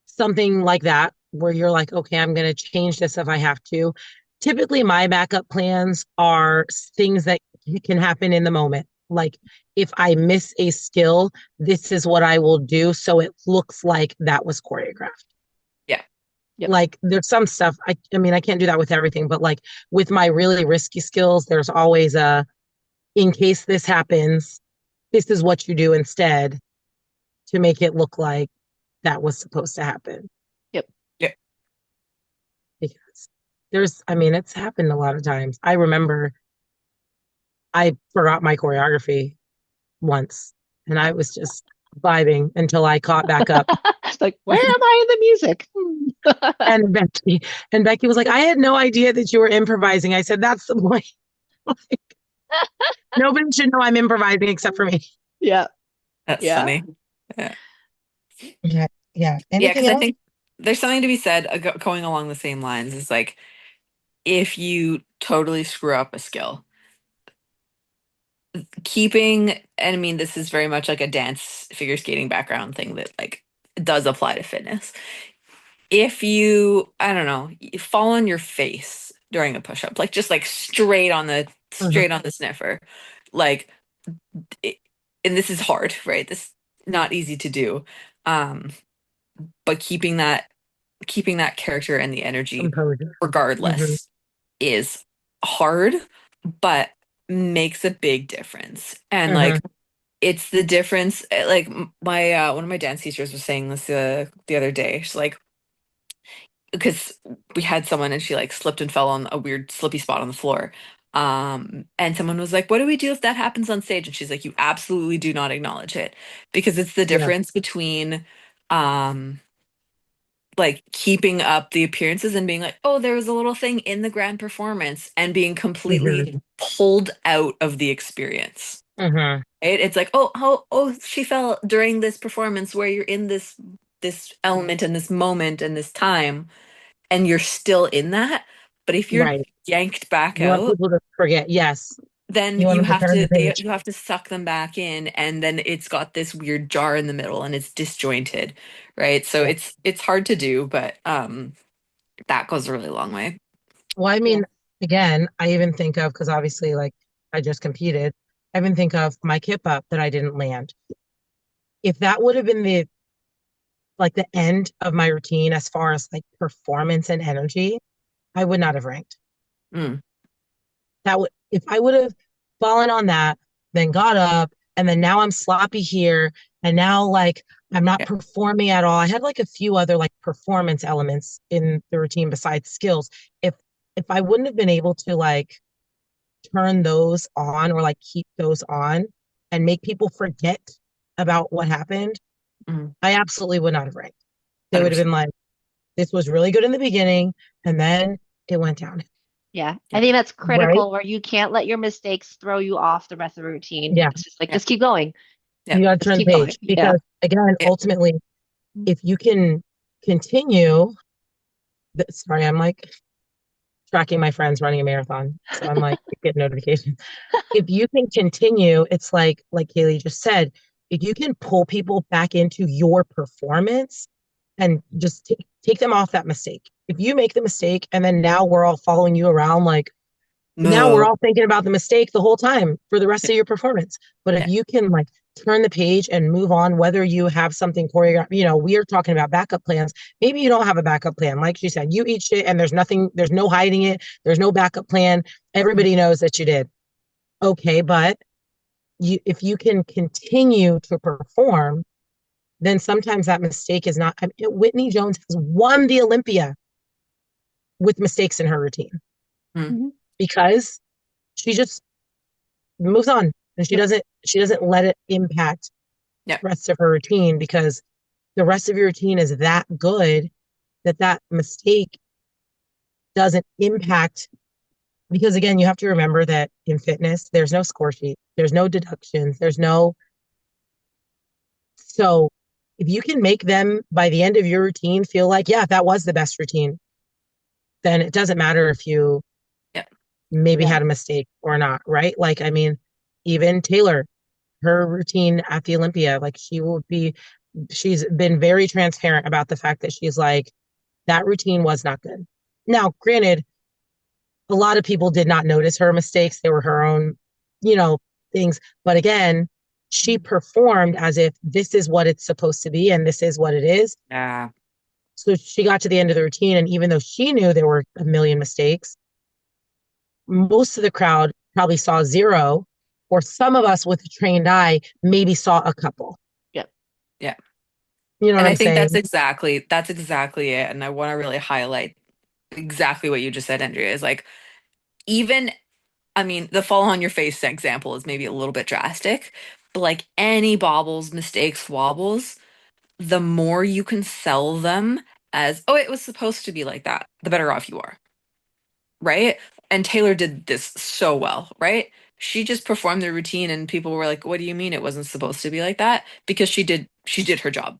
something like that, where you're like, okay, I'm going to change this if I have to. Typically, my backup plans are things that can happen in the moment. Like, if I miss a skill, this is what I will do, so it looks like that was choreographed. Yeah. Yep. Like there's some stuff I mean I can't do that with everything, but like with my really risky skills, there's always a in case this happens, this is what you do instead to make it look like that was supposed to happen. Yep. Yeah. Because I mean, it's happened a lot of times. I remember I forgot my choreography once and I was just vibing until I caught back up. It's like, where am I in the music? And Becky was like, I had no idea that you were improvising. I said, that's the point. Like, nobody should know I'm improvising except for me. Yeah. That's Yeah. funny. Yeah. Yeah. Yeah, Anything because I else? think there's something to be said going along the same lines. Is like if you totally screw up a skill, keeping, and I mean, this is very much like a dance figure skating background thing that like does apply to fitness. If you, I don't know, you fall on your face during a push up, like just like Mhm. straight on the sniffer, like, it, and this is hard, right? This not easy to do. Um, but keeping that character and the energy Composure. Hmm. regardless is hard, but makes a big difference. And Hmm. like it's the difference like my one of my dance teachers was saying this the other day. She's like, because we had someone and she like slipped and fell on a weird slippy spot on the floor. And someone was like, what do we do if that happens on stage? And she's like, you absolutely do not acknowledge it, because it's the Yeah. difference between um like keeping up the appearances and being like, oh, there was a little thing in the grand performance, and being completely Hmm. pulled out of the experience. Hmm. It's like, oh, she fell during this performance where you're in this element and this moment and this time, and you're still in that. But if you're Right. yanked back You want out, people to forget. Yes. then You want them to turn the page. you have to suck them back in, and then it's got this weird jar in the middle and it's disjointed, right? So Yeah. it's hard to do, but that goes a really long way. Well, I Yeah. mean, again, I even think of, because obviously, like, I just competed, I even think of my kip up that I didn't land. If that would have been the end of my routine as far as like performance and energy, I would not have ranked. Mm, If I would have fallen on that, then got up, and then now I'm sloppy here, and now like I'm not yeah. performing at all. I had like a few other like performance elements in the routine besides skills. If I wouldn't have been able to like turn those on or like keep those on and make people forget about what happened, Mm, I absolutely would not have ranked. They would have 100%. been like, this was really good in the beginning, and then it went down. Yeah. I Yeah. think that's Right? critical where you can't let your mistakes throw you off the rest of the routine. Yeah. It's just like, Yeah. just keep going. Yeah. You got to Just turn the keep going. page Yeah. because, again, Yeah. ultimately, if you can continue, sorry, I'm like tracking my friends running a marathon. So I'm like, getting notifications. If you can continue, it's like Kaylee just said, if you can pull people back into your performance and just take them off that mistake. If you make the mistake and then now we're all following you around, like now we're No. all thinking about the mistake the whole time for the rest Yeah. of your performance. But if Yeah. you can like turn the page and move on, whether you have something choreographed, we are talking about backup plans. Maybe you don't have a backup plan. Like she said, you eat shit and there's no hiding it. There's no backup plan. Everybody knows that you did. Okay, but if you can continue to perform, then sometimes that mistake is not. I mean, Whitney Jones has won the Olympia with mistakes in her routine Mm, Mhm. because she just moves on and Yep. she doesn't let it impact yeah. the rest of her routine because the rest of your routine is that good that mistake doesn't impact. Because again, you have to remember that in fitness there's no score sheet, there's no deductions, there's no. So if you can make them by the end of your routine feel like, yeah, that was the best routine, then it doesn't matter if you Yeah. maybe Yeah. had a mistake or not, right? Like, I mean, even Taylor, her routine at the Olympia, like she's been very transparent about the fact that she's like, that routine was not good. Now, granted, a lot of people did not notice her mistakes. They were her own, you know, things. But again, she performed as if this is what it's supposed to be and this is what it is. Yeah. So she got to the end of the routine, and even though she knew there were a million mistakes, most of the crowd probably saw zero, or some of us with a trained eye maybe saw a couple. Yep. Yeah. You know what And I I'm think saying? that's exactly it. And I want to really highlight exactly what you just said, Andrea, is like, even, I mean, the fall on your face example is maybe a little bit drastic, but like any bobbles, mistakes, wobbles, the more you can sell them as, oh, it was supposed to be like that, the better off you are. Right? And Taylor did this so well, right? She just performed the routine and people were like, "What do you mean it wasn't supposed to be like that?" Because she did her job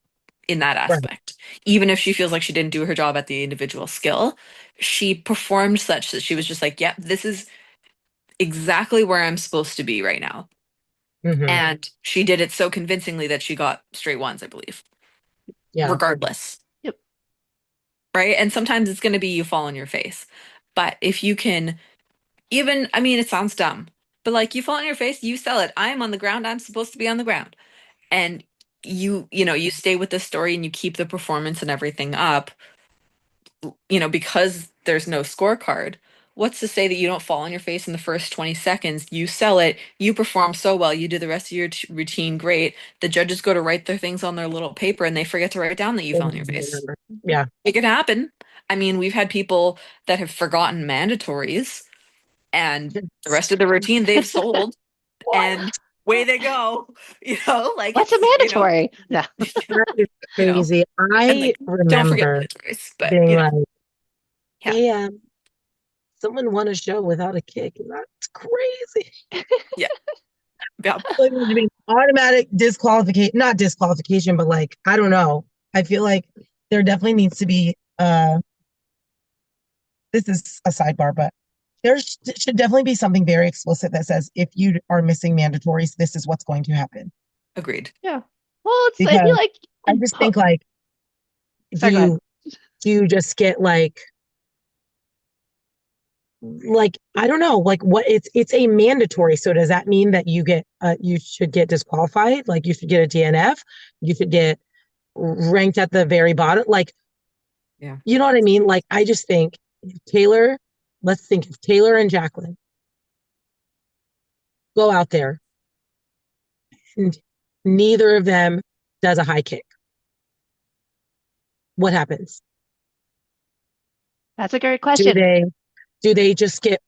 in that Right. aspect. Even if she feels like she didn't do her job at the individual skill, she performed such that she was just like, "Yep, this is exactly where I'm supposed to be right now." Hmm. And she did it so convincingly that she got straight ones, I believe, Yeah. regardless. Yep. Right? And sometimes it's going to be you fall on your face. But if you can even, I mean, it sounds dumb, but like you fall on your face, you sell it. I am on the ground. I'm supposed to be on the ground. And you stay with the story and you keep the performance and everything up, because there's no scorecard. What's to say that you don't fall on your face in the first 20 seconds? You sell it, you perform so well, you do the rest of your routine great. The judges go to write their things on their little paper and they forget to write down that you fell on your face. Yeah. It can happen. I mean, we've had people that have forgotten mandatories and the rest of the routine they've sold and way they go, like What's a it's, mandatory? No. That is you know, crazy. and I like don't forget remember mandatories, but being like, yeah, hey, someone won a show without a kick. That's crazy. yeah, yeah, Like, it would be automatic disqualification, not disqualification, but like, I don't know. I feel like there definitely needs to be, this is a sidebar, but should definitely be something very explicit that says if you are missing mandatories, this is what's going to happen. agreed. Yeah. Well, I feel Because like I just think like, do sorry, go ahead. you do you just get like I don't know, like what it's a mandatory. So does that mean that you should get disqualified? Like you should get a DNF, you should get ranked at the very bottom. Like, Yeah, you know what I mean? Like I just think Taylor, let's think if Taylor and Jacqueline go out there and neither of them does a high kick. What happens? That's a great Do question. they just get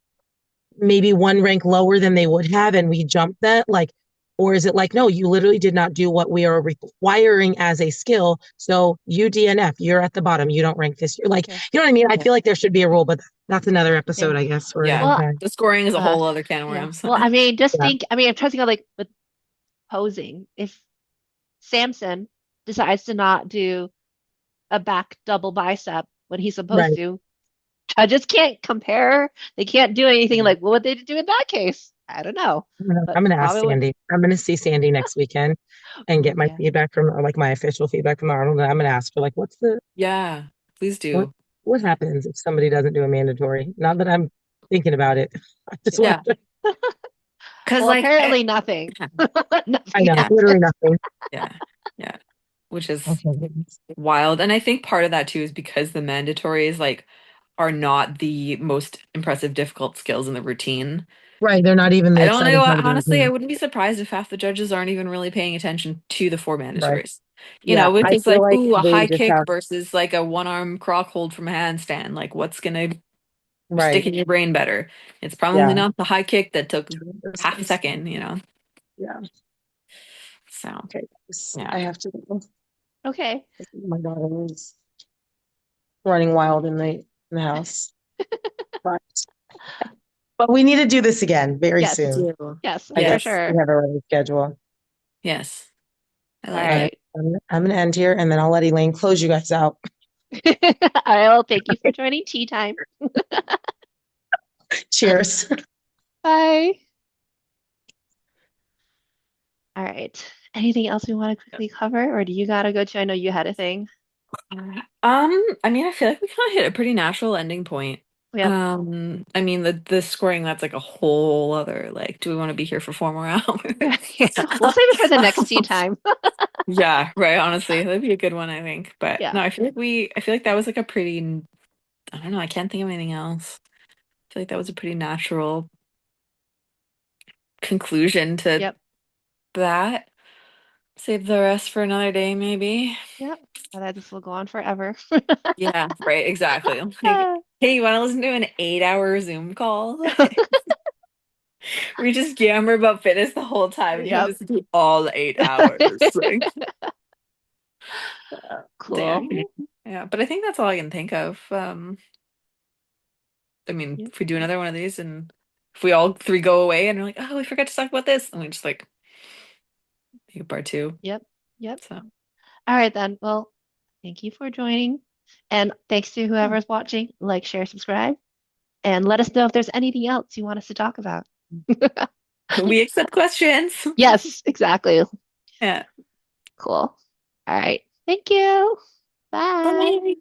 maybe one rank lower than they would have and we jump that? Like, or is it like, no, you literally did not do what we are requiring as a skill. So you DNF, you're at the bottom. You don't rank this year. Like, Yeah. you know what I mean? I yeah, feel like there should be a rule, but that's another Yeah. episode, I guess, for yeah. another Well, time. The scoring is a uh, whole other can of yeah. worms. Well, I mean, just Yeah. think, I mean, I'm trying to think of like with posing. If Samson decides to not do a back double bicep when he's supposed Right. to, judges can't compare. They can't do anything Mhm. like, what would they do in that case? I don't know. But I'm gonna ask probably would. Sandy. I'm gonna see Sandy next weekend and Ooh, get my yeah. feedback from or like my official feedback from Arnold. And I'm gonna ask her like, Yeah, please what do. what happens if somebody doesn't do a mandatory? Not that I'm thinking about it. I just want Yeah, to, because Well, like apparently nothing. I Nothing know, yeah, literally happened. nothing. yeah, yeah, which is Okay. wild. And I think part of that too is because the mandatories like are not the most impressive difficult skills in the routine. Right. They're not even the I don't know. exciting part of the Honestly, I routine. wouldn't be surprised if half the judges aren't even really paying attention to the four Right. mandatories. Yeah. If I it's feel like, like ooh, a they high just kick have, versus like a one arm crock hold from a handstand, like what's gonna stick right. in your brain better? It's probably Yeah. not the high kick that took half a second. Yeah. So Okay. yeah. I have to go. Okay. My daughter is running wild in the house. But but we need to do this again very Yes. soon. Yes, I for guess Yes. sure. we have a running schedule. Yes. I All like All it. right. right. I'm gonna end here and then I'll let Elaine close you guys out. I will thank you for joining tea time. Cheers. Bye. All right. Anything else we want to quickly cover, or do you gotta go too? I know you had a thing. I mean, I feel like we kind of hit a pretty natural ending point. Yep. I mean, the scoring, that's like a whole other, like, do we want to be here for 4 more hours? Yeah. We'll save it for the next tea time. Yeah, right. Honestly, that'd be a good one, I think. But Yeah. no, I feel like that was like a pretty, I don't know, I can't think of anything else. I feel like that was a pretty natural conclusion to Yep. that. Save the rest for another day, maybe. Yep. And that this will go on forever. Yeah, right, exactly. Like, hey, you want to listen to an 8-hour Zoom call? We just yammer about fitness the whole time, and you Yep. listen to all the 8 hours. Like, damn. Cool. Yeah, but I think that's all I can think of. I mean, Yep. if we do another one of these and if we all three go away and we're like, oh, we forgot to talk about this, and we just like make a part two. Yep. Yep. So All right then. Well, thank you for joining. And thanks to yeah. whoever's watching. Like, share, subscribe, and let us know if there's anything else you want us to talk about. We accept questions. Yes, exactly. Yeah. Cool. All right. Thank you. Bye. Bye.